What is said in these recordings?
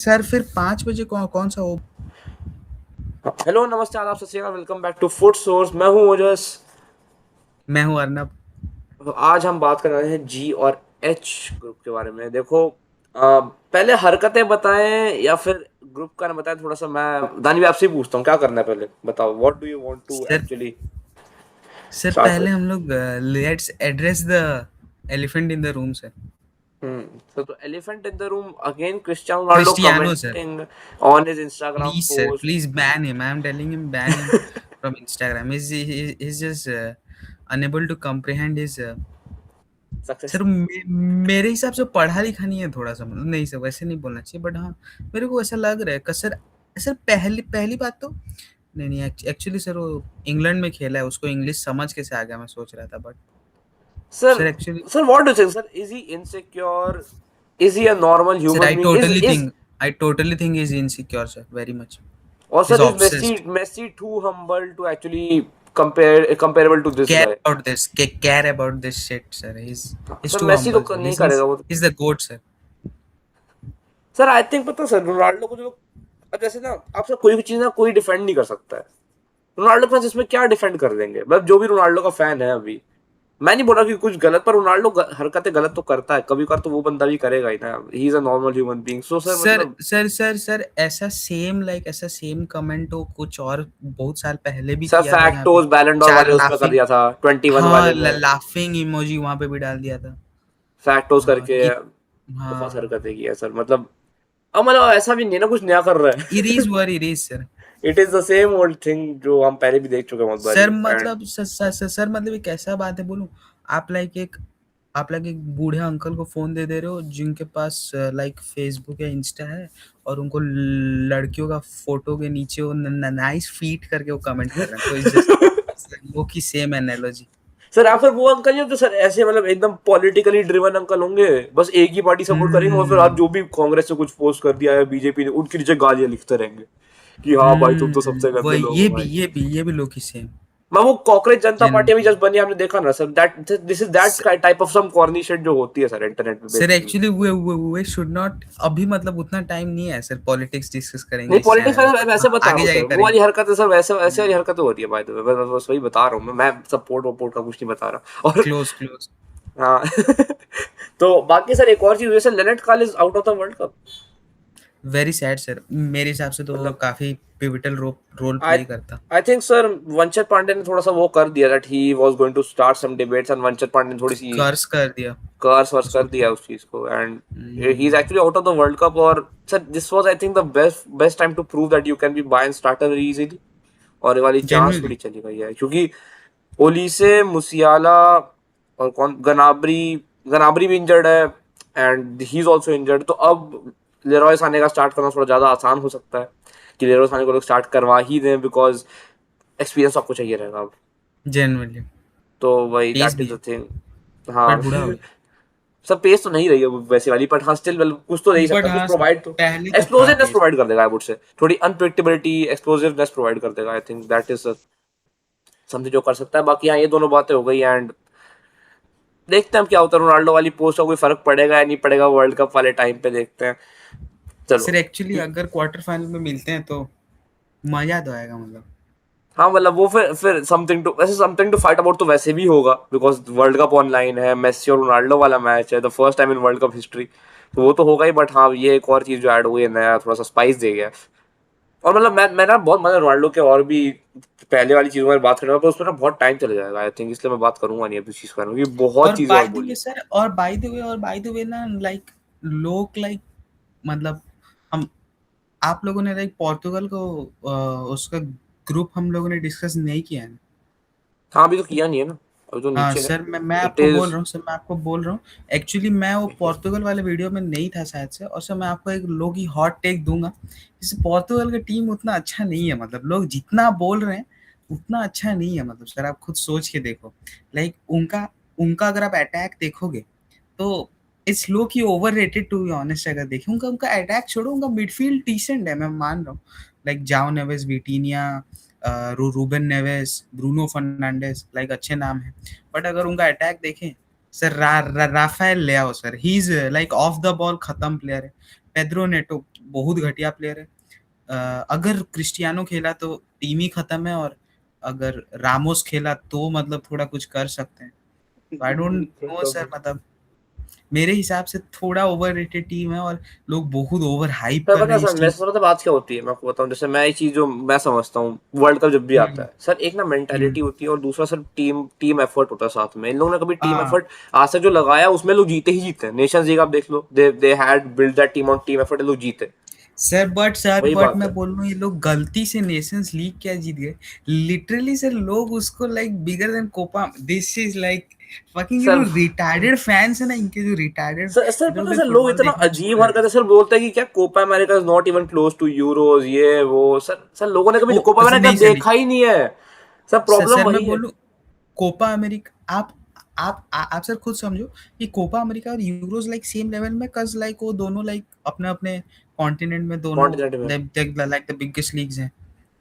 Sir फिर 5 बजे कौन सा हो? हेलो, नमस्ते, आदाब, सत श्री अकाल, welcome back to Food Source. मैं हूँ ओजस। मैं हूँ अर्नब। तो आज हम बात कर रहे हैं जी और एच ग्रुप के बारे में। देखो, पहले हरकतें बताएं या फिर ग्रुप का नाम बताएं। थोड़ा सा मैं दानी आपसे ही पूछता हूँ, क्या करना है पहले बताओ। What do you want to sir actually sir start पहले विद? हम लोग let's address the elephant in the room sir. तो elephant in the room again, Cristiano Ronaldo Cristiano sir, commenting on his Instagram please sir, post. Please ban him. I am telling him ban him from Instagram. He's just unable to comprehend his success. Sir मेरे हिसाब से पढ़ा लिखा नहीं है थोड़ा सा, मतलब नहीं सर वैसे नहीं बोलना चाहिए, बट हाँ मेरे को ऐसा लग रहा है कि सर सर पहली पहली बात तो नहीं नहीं, एक्चुअली सर वो इंग्लैंड में खेला है, उसको इंग्लिश समझ कैसे आ गया मैं सोच रहा था, but sir sir actually sir what do you think? Sir, is he insecure? Is he a normal sir human being? Is I totally think is insecure sir, very much. Or is sir, is obsessed. Messi too humble to actually comparable to this care guy? About this, care about this shit sir. He's sir too Messi too humble sir। नहीं करेगा वो। He's the goat sir। Sir I think, पता है sir, Ronaldo को जो लोग, अब जैसे ना, आपसे कोई भी चीज ना कोई डिफेंड नहीं कर सकता है। रोनाल्डो फैंस इसमें क्या डिफेंड कर देंगे? मतलब जो भी रोनाल्डो का फैन है अभी, मैं नहीं बोल रहा कि कुछ गलत, पर रोनाल्डो हरकतें गलत तो करता है कभी कभार, तो वो बंदा भी करेगा ही ना। ही is a normal human being, so sir sir मतलब। सर सर सर ऐसा सेम कमेंट हो कुछ और बहुत साल पहले भी सर किया था जहाँ पे फैक्टोज बैलेंडोर चार वाले उसमें कर लाफिंग, दिया था, 21 हाँ वाले में। लाफिंग इमोजी वहां पे भी डाल दिया था। फैक्टोज करके कि बहुत हाँ, हरकतें की है सर, मतलब। अब मतलब ऐसा भी नहीं है ना, कुछ नया कर रहा है। Erase were erase sir. It is the same old thing जो हम पहले भी देख चुके हैं बहुत बारी। सर एंड मतलब सर मतलब एक ऐसा बात है बोलूं, आप लाइक एक आप लाइक एक बूढ़े अंकल को फोन दे दे रहे हो जिनके पास लाइक फेसबुक या इंस्टा है, और उनको लड़कियों का फोटो के नीचे वो नाइस फीट करके वो कमेंट कर रहे हैं, तो इट्स जस्ट वो की सेम एनालॉजी। सर, आप फिर वो अंकल ही हो जो सर ऐसे मतलब एकदम पॉलिटिकली ड्रिवन अंकल होंगे, बस एक ही पार्टी सपोर्ट करेंगे, और फिर आप जो भी कांग्रेस से कुछ पोस्ट कर दिया है बीजेपी ने, उनके नीचे गालियां लिखते रहेंगे कि हाँ भाई तुम तो सबसे वो गंदे लोग हो भाई। ये भी लोग की सेम। मैं वो कॉकरोच जनता पार्टी में जेन्युइनली जस्ट बनी, आपने देखा ना sir? That this is that type of some corny shit जो होती है सर इंटरनेट पे sir basically. Actually we should not, अभी मतलब उतना टाइम नहीं है सर पॉलिटिक्स डिस्कस करेंगे नहीं, इस पॉलिटिक्स चैनल में, वैसे बट वैसे हाँ बता रहा आगे हूँ सर, जाके वो करेंगे। वाली हरकतें सर, वैसे वैसे वाली हम्म, हरकतें हो रही है बाय द वे। बस वही बता रहा हूँ मैं सपोर्ट वपोर्ट का कुछ नहीं बता रहा। और क्लोज क्लोज। हाँ। तो बाकी सर एक और चीज, जैसे लेनेट काल is out of the world cup. Very sad sir, मेरे हिसाब से तो वो मतलब काफी पिविटल रोल आई प्ले करता। आई थिंक सर, वंचर पांडे ने थोड़ा सा वो कर दिया, that he was going to start some debates, and वंचर पांडे ने थोड़ी सी कर्स कर दिया कर्स वर्स कर उसको। दिया उस चीज को। And he is hmm, actually out of the world cup. और sir this was I think the best time to prove that you can be by and starter very easily. और ये वाली चांस जेन्युइनली। थोड़ी चली गई है, क्योंकि ओलीसे, मुसियाला और कौन, गनाब्री, गनाब्री भी इंजर्ड है, and he is also injured. तो अब लेरॉय साने का स्टार्ट करना थोड़ा ज्यादा आसान हो सकता है कि लेरॉय साने को लोग स्टार्ट करवा ही दें, बिकॉज एक्सपीरियंस आपको चाहिए रहेगा अब। जेन्युइनली तो वही, पेस दैट भी इज है, द थिंग। हाँ। बट बूढ़ा हो गया। सब पेस तो नहीं रही है वो वैसे वाली, बट हाँ स्टिल कुछ तो दे ही बट सकता है, कुछ हाँ सर, प्रोवाइड तो। पहले का था एक्सप्लोसिवनेस पेस। प्रोवाइड कर देगा, आई वुड से। थोड़ी अनप्रेडिक्टेबिलिटी, एक्सप्लोसिवनेस प्रोवाइड कर देगा। I think that is something जो कर सकता है। बाकी हाँ, ये दोनों बातें हो गई। एंड देखते हैं हम क्या होता है, रोनाल्डो वाली पोस्ट का कोई फर्क पड़ेगा या नहीं पड़ेगा, वर्ल्ड कप वाले टाइम पे देखते हैं। सर चलो। एक्चुअली अगर क्वार्टर फाइनल में मिलते हैं तो मजा तो आएगा मतलब। हाँ मतलब वो फिर समथिंग टू, वैसे समथिंग टू फाइट अबाउट तो वैसे भी होगा, बिकॉज वर्ल्ड कप ऑनलाइन है, मेसी और रोनाल्डो वाला मैच है, the first time in world cup history. तो वो तो होगा ही, बट हाँ ये एक और चीज जो ऐड हुई है, नया थोड़ा सा स्पाइस दे गया। और मतलब मैं ना बहुत, मतलब रोनाल्डो के और भी पहले वाली चीजों में बात करूंगा, पर उसमें ना बहुत टाइम चले जाएगा आई थिंक, इसलिए मैं बात करूंगा नहीं अभी उस चीज के बारे में, क्योंकि बहुत और चीजें और बाय द वे बोलनी। सर, और बाय द वे ना, लाइक लोग लाइक मतलब हम आप लोगों ने लाइक पोर्तुगल को उसका ग्रुप हम लोगों ने डिस्कस नहीं किया है। हाँ अभी तो किया नहीं है ना, अभी तो हाँ नीचे है। सर, मैं इट आपको बोल इज। रहा हूँ सर, मैं आपको बोल रहा हूँ एक्चुअली मैं वो पोर्तुगल वाले वीडियो में नहीं था शायद से, और सर मैं आपको एक लोग की हॉट टेक दूंगा। जैसे पोर्तुगल का टीम उतना अच्छा नहीं है, मतलब लोग जितना बोल रहे हैं उतना अच्छा नहीं है, मतलब सर आप खुद सोच के देखो। लाइक उनका उनका अगर आप अटैक देखोगे तो it's low key overrated to be honest. अगर देखें उनका उनका अटैक छोड़ो, उनका मिडफील्ड डिसेंट है, मैं मान रहा हूँ। Like Joao Neves, Vitinha, Ruben Neves, Bruno Fernandes, like अच्छे नाम है। बट अगर उनका अटैक देखें sir, Rafael Leao sir, he is like off the ball खत्म प्लेयर है। पेड्रो नेटो बहुत घटिया प्लेयर है। अगर क्रिस्टियानो खेला तो टीम ही खत्म है, और अगर रामोस खेला तो मतलब थोड़ा कुछ कर सकते हैं। आई डोंट नो सर, मतलब मेरे हिसाब से थोड़ा ओवररेटेड टीम है, और लोग बहुत ओवर हाइप सर कर पता रहे है हैं सर, इस मैं टीम। पता बात क्या होती है, मैं आपको बताऊं, जैसे मैं ये चीज जो मैं समझता हूँ, वर्ल्ड कप जब भी आता हम्म है सर, एक ना हम्म मेंटेलिटी होती है और दूसरा सर टीम टीम एफर्ट होता है साथ में। इन लोगों ने कभी टीम हाँ एफर्ट आज तक जो लगाया उसमें लोग जीते ही जीते हैं। नेशंस लीग आप देख लो, they had build that team on team effort, लोग जीते। सर वही बट बात है मैं बोल रहा हूँ ये लोग गलती से नेशंस लीग क्या जीत गए। लिटरली सर लोग उसको like bigger than Copa, this is like fucking sir. Retired fans है ना इनके, जो रिटायर्ड सर इधर पता है उधर सर, लोग फुटबॉल इतना देखना छोड़ अजीब रहे हैं। हरकत है सर, बोलते हैं कि क्या Copa America is not even close to Euros, ये वो। सर लोगों ने कभी ओ कोपा अच्छा, अमेरिका नहीं सर नहीं, देखा ही नहीं है। सर प्रॉब्लम सर मैं वही है। बोलूँ कोपा अमेरिका, आप सर खुद समझो कि कोपा अमेरिका और यूरोज लाइक सेम लेवल में, कज लाइक वो दोनों लाइक अपने अपने कॉन्टिनेंट में दोनों कॉन्टिनेंट में। लाइक द बिगेस्ट लीग्स हैं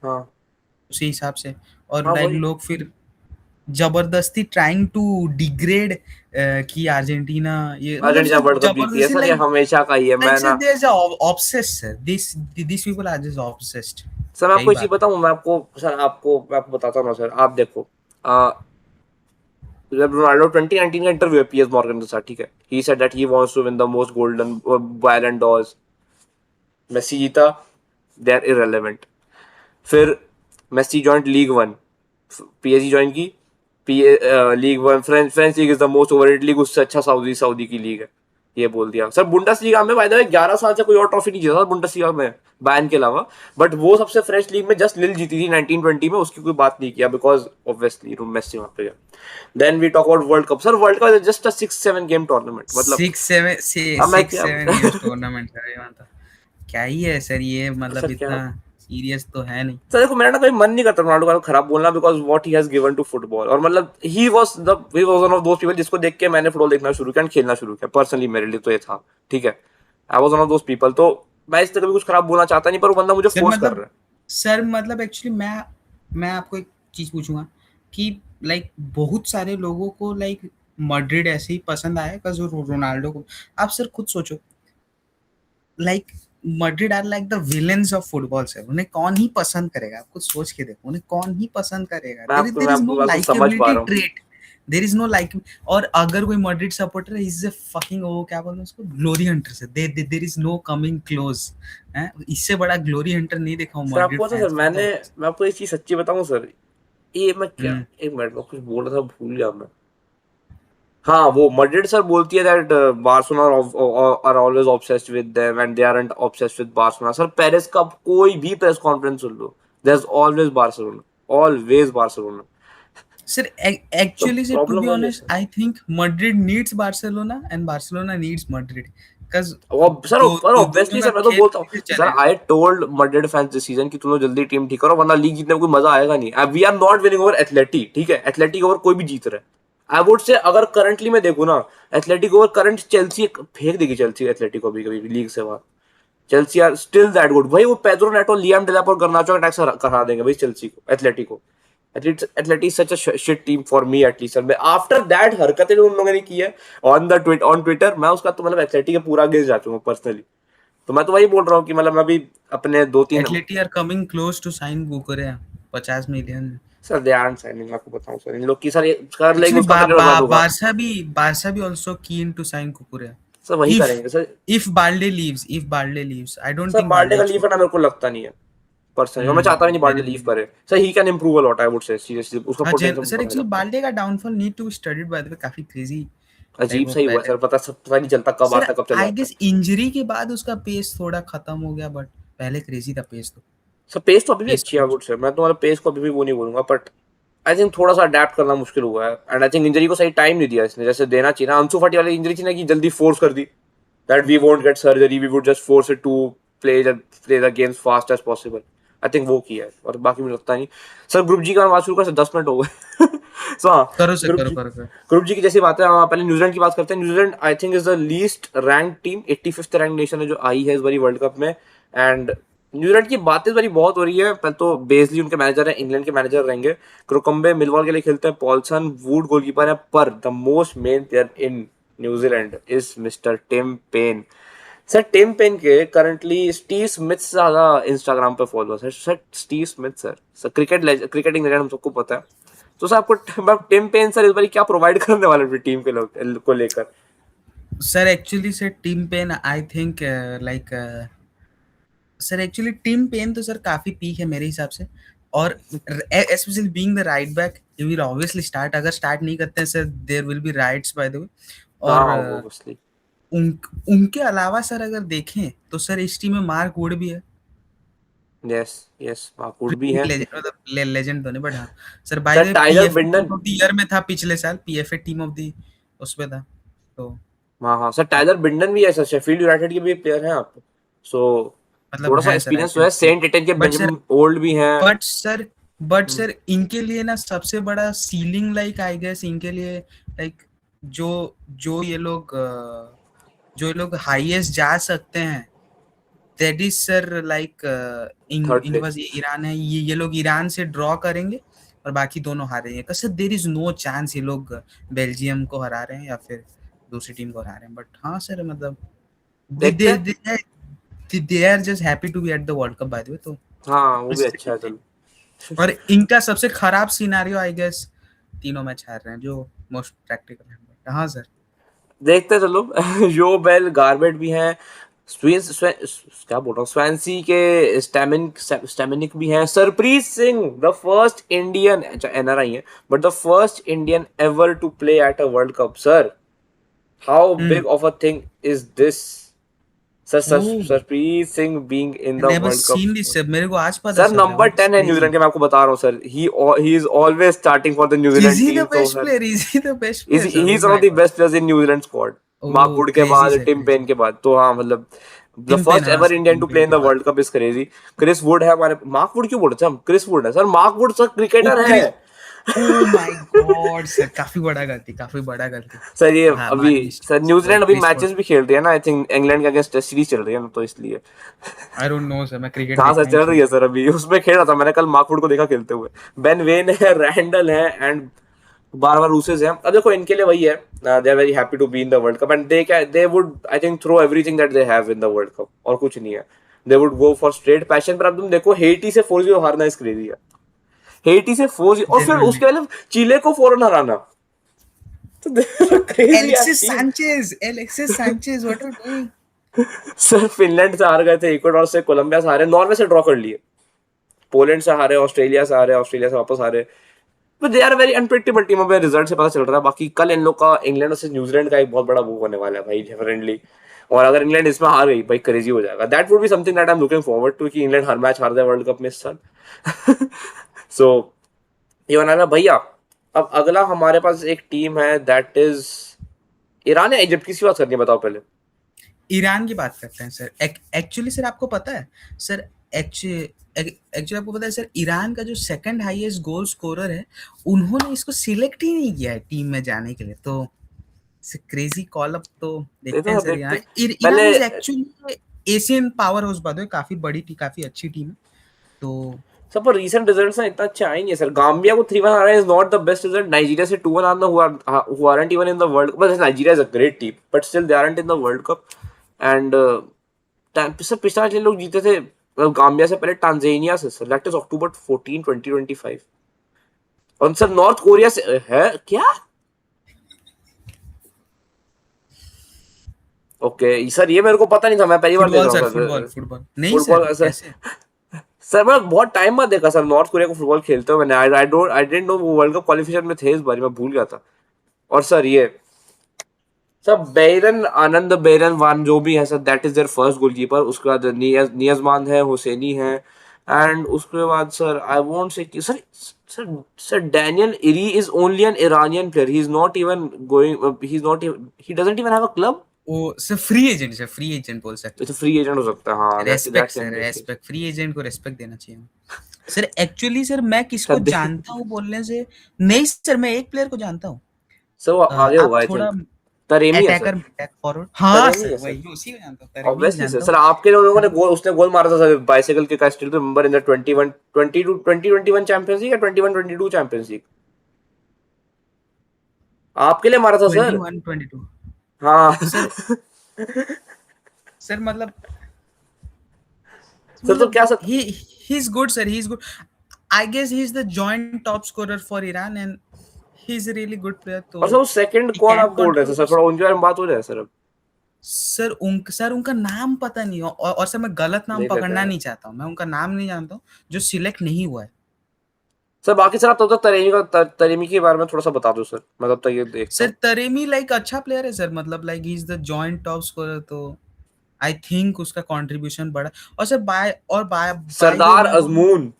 हाँ उसी हिसाब से। और हाँ लाइक वही। लोग फिर जबरदस्ती ट्राइंग टू डिग्रेड कि अर्जेंटीना, ये मतलब अर्जेंटीना सर वर्ल्ड कप जीती है जबरदस्ती सर, ये लाइक, हमेशा का ही है। मैं सर ना there is obsessed sir, this people are just obsessed. Sir, मैं यही आपको एक चीज बात है। बताऊं, मैं आपको बताता हूँ ना सर, आप देखो। आ, जब रोनाल्डो 2019 का इंटरव्यू है पीएस मॉर्गन के साथ, ठीक है, he said that he wants to win the most golden ballon d'ors. Messi जीता, दे आर इररेलेवेंट। फिर Messi joint league one, PSG join की। League one, French French league is the most overrated league, उससे अच्छा Saudi Saudi की league है। ये बोल दिया सर। बुंडसलीगा में बाय द वे 11 साल से कोई और ट्रॉफी नहीं जीता था बुंडसलीगा में, बैन के अलावा। बट वो सबसे फ्रेश लीग में जस्ट लिल जीती थी 1920 में, उसकी कोई बात नहीं किया बिकॉज ऑब्वियसली मेसी वहां पे गया। Then we talk about World cup. Sir World cup is just a 6-7 game tournament, मतलब अब मैं सिक्स क्या सेवन गेम्स टूर्नामेंट है ये, मतलब क्या ही है सर ये, मतलब सर क्या। इतना सीरियस तो है नहीं। सर देखो, मेरा ना कभी मन नहीं करता रोनाल्डो का खराब बोलना, because what he has given to football, और मतलब he was one of those people जिसको देख के मैंने फुटबॉल देखना शुरू किया एंड खेलना शुरू किया। पर्सनली मेरे लिए तो ये था, ठीक है, I was one of those people. तो मैं इस तरह कभी कुछ खराब बोलना चाहता नहीं, पर वो बंदा मुझे सर फोर्स कर मतलब रहा है। एक्चुअली मैं आपको एक चीज पूछूंगा कि लाइक बहुत सारे लोगों को लाइक मड्रिड ऐसे ही पसंद आया बिकॉज रोनाल्डो को। आप सर खुद सोचो, like Madrid are like the villains of football sir, उन्हें कौन ही पसंद करेगा? आप कुछ सोच के देखो, उन्हें कौन ही पसंद करेगा? मैं देयर इज आपकी नो बात को समझ पा लाइकेबिलिटी रहा हूँ। Trait, there is no like. और अगर कोई मड्रिड सपोर्टर है, इज अ फकिंग, वो क्या बोलते हैं उसको, ग्लोरी हंटर से, there is no coming close. हैं, इससे बड़ा ग्लोरी हंटर नहीं देखा हूँ सर मड्रिड आपको तो सर फैंस में तो। मैं आपको एक चीज सच्ची बताऊं सर, ये मैं क्या, हम्म एक मिनट में कुछ बोल रहा था, भूल गया मैं। हाँ, वो मड्रिड सर बोलती है that Barcelona are always obsessed with them and they aren't obsessed with Barcelona. Sir Paris का कोई भी प्रेस कॉन्फ्रेंस सुन लो, there is always Barcelona, always Barcelona. Sir तो actually sir to problem be वही है honest sir. I think Madrid needs Barcelona and Barcelona needs Madrid, because और sir पर दोनों ऑब्वियसली का सर, मैं तो खेल बोलता हूँ अच्छे से सर, चलेगा। I told Madrid fans this season कि तुम लोग जल्दी टीम ठीक करो, वरना लीग जीतने में कोई मजा आएगा नहीं। We are not winning over Atleti, ठीक है, एथलेटिक ओवर कोई भी जीत रहा है। आई वुड से अगर करंटली मैं देखूँ ना, एथलेटिक ओवर करंट चेल्सी फेंक देगी, चेल्सी एथलेटिक को भी कभी लीग से बाहर। Chelsea are still that good भाई, वो पेड्रो नेटो, लियाम डेलाप और गर्नाचो अटैक से करा देंगे भाई चेल्सी को, Atletico. Athletic such a shit team for me at least sir. After that हरकतें जो उन लोगों ने की है ऑन ट्विटर, मैं उसका तो मतलब एथलेटिक के पूरा अगेंस्ट जा चुका हूँ पर्सनली। तो मैं तो वही बोल रहा हूँ कि मतलब मैं भी अपने 2-3। Atleti are coming close to sign Cucurella 50 million. Sir they are signing, आपको बताऊं सर, इन लोग की सर ये कर लेंगे एक्चुअली उसका करियर बर्बाद होगा। बारसा भी also keen to sign कुकुरेया sir वही if करेंगे sir. if Balde leaves I don't sir think Balde का Balde लीव छोड़। करना मेरे को लगता नहीं है पर्सनली, और मैं चाहता भी नहीं बाल्डे मेरे लीव लिए करे sir. He can improve a lot, I would से सीरियसली उसका हाँ पोटेंशियल सर बढ़ने एक्चुअली लगता है। बाल्डे का downfall need to be studied by the way, काफी क्रेजी लाइक अजीब वो सा ही हुआ है पहले। सर, पता नहीं चलता कब सर आता है कब चला आई जाता है। गेस इंजरी के बाद उसका पेस थोड़ा खत्म हो गया, बट पहले क्रेजी था पेस तो। सर पेस तो अभी भी पेस अच्छी है, आई वुड से, मैं तो मतलब पेस को अभी भी वो नहीं बोलूंगा, बट आई थिंक थोड़ा सा अडेप्ट करना मुश्किल हुआ है। एंड आई थिंक इंजरी को सही टाइम नहीं दिया इसने, जैसे देना चाहिए ना। अंसु फाटी वाली इंजरी थी ना, कि जल्दी फोर्स कर दी that we won't get surgery, we would just force it to play the games fast as possible. I think वो किया है, और बाकी मुझे लगता नहीं। सर ग्रुप जी का बात शुरू कर, 10 मिनट हो गए। सो हाँ, करो सर, ग्रुप करो जी, करो करो। ग्रुप जी की जैसी बात है, पहले न्यूजीलैंड की बात करते हैं। New Zealand I think is the least rank team, 85th rank nation है जो आई है इस बारी वर्ल्ड कप में। एंड न्यूजीलैंड की बातें इस बारी बहुत हो रही है। पहले तो बेजली उनके मैनेजर है, इंग्लैंड के मैनेजर रहेंगे। क्रोकम्बे मिलवॉल के लिए खेलते हैं, पॉल्सन वुड गोलकीपर है, पर the most main player in New Zealand is mister Tim Paine. Sir Tim Paine के करंटली स्टीव स्मिथ से ज्यादा इंस्टाग्राम पे फॉलोअर्स है sir. Steve Smith sir cricketing legend हम सबको पता है। तो सर आपको टिम पेन सर इस बार क्या प्रोवाइड करने वाले हैं टीम के लोग को लेकर? Sir actually sir Tim Payne I think like sir actually Tim Payne तो सर काफी पीक है मेरे हिसाब से, और specially being the right back he will obviously start. अगर स्टार्ट नहीं करते हैं sir there will be riots by the way. हाँ और हाँ वो obviously। उनके अलावा सर अगर देखें तो सर इस टीम में मार्क वुड भी है। यस यस माकूड भी है। लेजेंड मतलब लेजेंड तो नहीं बट हाँ sir by the sir way Tyler PFA Bindon. Team of the year में था पिछले साल, पीएफए टीम ऑफ द उसमें था तो हाँ हाँ सर टाइलर बिंडन भी है सर, शेफील्ड यूनाइटेड के भी प्लेयर हैं आप। सो मतलब थोड़ा सा है सर आई एक्सपीरियंस तो कैन है। सी। सेंट एटियन के बट सर बेंजामिन ओल्ड भी हैं। But sir but hmm, sir इनके लिए ना सबसे बड़ा सीलिंग लाइक आई गेस इनके लिए लाइक जो जो ये लोग हाईएस्ट जा सकते हैं that is sir like third इनके पास प्लेस। ये ईरान है, ये लोग ईरान से ड्रॉ करेंगे और बाकी दोनों हारेंगे। Sir there is no chance ये लोग बेल्जियम को हरा रहे हैं या फिर दूसरी टीम को हरा रहे हैं। बट हाँ सर मतलब दे देखते दे हैं। They are just happy to be at the world Cup by the way तो हाँ वो भी इससे अच्छा है देखते हैं। चलो। और इनका सबसे खराब सिनेरियो आई गेस तीनों मैच हार रहे हैं जो मोस्ट प्रैक्टिकल है। बट हाँ सर देखते हैं चलो। जो बेल गार्बेट भी हैं। क्या बोल रहा हूँ, स्वैंसी के स्टेमिनिक भी हैं। Sarpreet Singh the first Indian, अच्छा एनआरआई है but the first Indian ever to play at a World cup sir. How big of a thing is this sir? Oh Sarpreet Singh being in I the never World Cup. Seen this sir, मेरे को आज पता sir चल रहा है। Number what is 10 है crazy. New Zealand के, मैं आपको बता रहा हूँ sir. He is always starting for the is New Zealand he the team. तो best sir player, is he the best is player sir? He oh is one of my the god. Best players in New Zealand squad. Mark oh Wood के crazy बाद sir Tim Paine crazy. के बाद तो हाँ मतलब the Tim Paine first हाँ ever sir Indian team to play Paine in के the बाद। World cup is crazy. Chris Wood है हमारे। मार्क वुड क्यों बोल रहे थे हम? क्रिस वुड है सर। मार्क वुड सर ओ क्रिकेटर है। Chris, oh my God sir काफी बड़ा गलती, काफी बड़ा गलती। सर ये हाँ अभी हमारी सर मिस्टेक न्यूजीलैंड अभी क्रिस वुड। मैचेस भी खेल रही है ना, आई थिंक इंग्लैंड के अगेंस्ट टेस्ट सीरीज चल रही है ना, तो इसलिए। आई डोंट नो सर, मैं क्रिकेट हाँ सर देखता ही चल नहीं रही है सर। सर, अभी उसमें खेल रहा था मैंने कल। मार्कवुड को देखा खेलते हुए। बेन वेन है, रैंडल है एंड बार बार रूसेस हैं। अब देखो इनके लिए वही है, they are very happy to be in the world Cup and they would I think throw everything that they have in the world cup, और कुछ नहीं है। They would go for straight passion. पर अब तुम देखो हेटी से 4-0 हारना इस क्रेजी है। हेटी से 4-0 और फिर जेन्युइनली उसके पहले चिले को 4 हाराना। तो crazy ass team. Alexis Sanchez what are doing. Sir Finland से हार गए थे, इक्वाडोर से, कोलंबिया से हारे, नॉर्वे से ड्रॉ कर लिए, पोलैंड से हारे, ऑस्ट्रेलिया से हारे, ऑस्ट्रेलिया से वापस हारे। तो they are very unpredictable team. अब रिजल्ट से पता चल रहा है। बाकी कल इन लोग का इंग्लैंड से न्यूजीलैंड का एक बहुत बड़ा वो होने वाला है भाई, फ्रेंडली। और अगर इंग्लैंड इसमें हार गई भाई क्रेजी हो जाएगा। That would be something that I am looking forward to, कि इंग्लैंड हर मैच हार जाए वर्ल्ड कप में इस साल। सो ये बना ना भैया। अब अगला हमारे पास एक टीम है दैट इज ईरान या इजिप्ट, किसी बात करनी है बताओ पहले। ईरान की बात करते हैं सर। एक्चुअली सर आपको पता है सर, एक्चुअली आपको पता है सर ईरान का जो सेकंड हाईएस्ट गोल स्कोरर है उन्होंने इसको सिलेक्ट ही नहीं किया है टीम में जाने के लिए। तो क्रेजी कॉल अप तो देखते देखते हैं हैं सर। देखते यहाँ हैं। ईरान पहले is actually Asian power house बात है, काफी बड़ी काफी अच्छी टीम है तो। सब पर रीसेंट रिजल्ट्स ना इतना अच्छा आई नहीं है सर। गाम्बिया को 3-1 हारा is not the best result. Nigeria से 2-1 हारना who aren't even in the world cup, but Nigeria is a great team but still they aren't in the world cup। And sir पिछला ये लोग जीते थे Gambia से पहले टांजानिया से सर, दैट इज अक्टूबर 14 2025। और सर नॉर्थ कोरिया से है क्या? ओके सर ये मेरे को पता नहीं था, मैं पहली बार देख फुटबॉल रहा हूँ सर, सर। फुटबॉल नहीं सर फुटबॉल सर। कैसे। सर मैं बहुत टाइम बाद देखा सर नॉर्थ कोरिया को फुटबॉल खेलते हुए। मैंने आई डिडंट नो वो वर्ल्ड कप क्वालिफिकेशन में थे इस बार, मैं भूल गया था। और सर ये सब बेरन आनंद बेरन वान जो भी है sir, that is their first goalkeeper. उसके बाद नियजमान है, हुसैनी है एंड उसके बाद sir I won't say sir sir sir Daniel Iri is only an Iranian player. He is not even going, he is not, he doesn't even have a club. वो sir free agent sir, free agent बोल सकते it's free agent हो सकता है, हाँ हैं। That respect can sir, be case. Respect, free agent को respect देना चाहिए सर। एक्चुअली सर मैं किसको सर जानता हूँ बोलने से नहीं सर, मैं एक प्लेयर को जानता हूँ। सर वो आगे आप होगा आई थोड़ा थिंक। तरेमी है सर। अटैकर, अटैक फॉरवर्ड, हाँ तरेमी सर है सर। वही उसी को जानता हूँ, तरेमी को ऑब्वियसली सर। जानता सर हूँ। आपके लोगों ने गोल, उसने गोल मारा था सर बाइसाइकिल के, का still remember in the 21 22 2021 champions league या 21 22 चैंपियंस लीग? आपके लिए मारा था सर। 21 22 हाँ। सर। सर मतलब सर तो क्या sir he is good sir, he is good. I guess he is the joint top scorer for Iran and he is a really good player, और तो सर वो सेकंड he कौन आप can बोल रहे थे सर? contribute. थोड़ा उनके बारे में बात हो जाए सर अब। सर उनका नाम पता नहीं, और सर मैं गलत नाम नहीं लेते पकड़ना हैं। नहीं चाहता हूँ, मैं उनका नाम नहीं जानता हूँ जो सिलेक्ट नहीं हुआ है। सर बाकी सर आप तब तक तरेमी के बारे में थोड़ा सा बता दो सर, मैं तब तक ये देखता सर हूँ। तरेमी लाइक अच्छा प्लेयर है सर, मतलब like he is the joint top scorer, तो आई थिंक उसका कंट्रीब्यूशन बड़ा। और sir by by the way Sardar मैं बोलूँ, अजमून।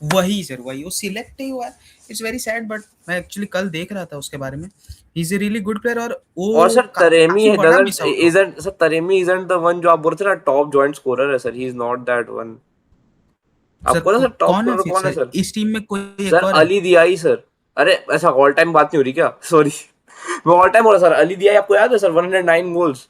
वही सर वही वो सिलेक्ट नहीं हुआ है। इट्स वेरी सैड, बट मैं एक्चुअली कल देख रहा था उसके बारे में, he is a really good player और और वो सर तरेमी काफी बड़ा डजंट मिस आउट हो। Isn't sir Taremi isn't the one जो आप बोल रहे थे ना टॉप जॉइंट स्कोरर है sir, he is not that one. Sir आपको ना सर टॉप कौन है स्कोरर फिर कौन है सर, सर? इस टीम में कोई एक सर और है? अली दियाई सर। अरे ऐसा ऑल टाइम बात नहीं हो रही क्या? सॉरी मैं ऑल टाइम हो रहा सर। अली दियाई आपको याद है सर? 109 गोल्स।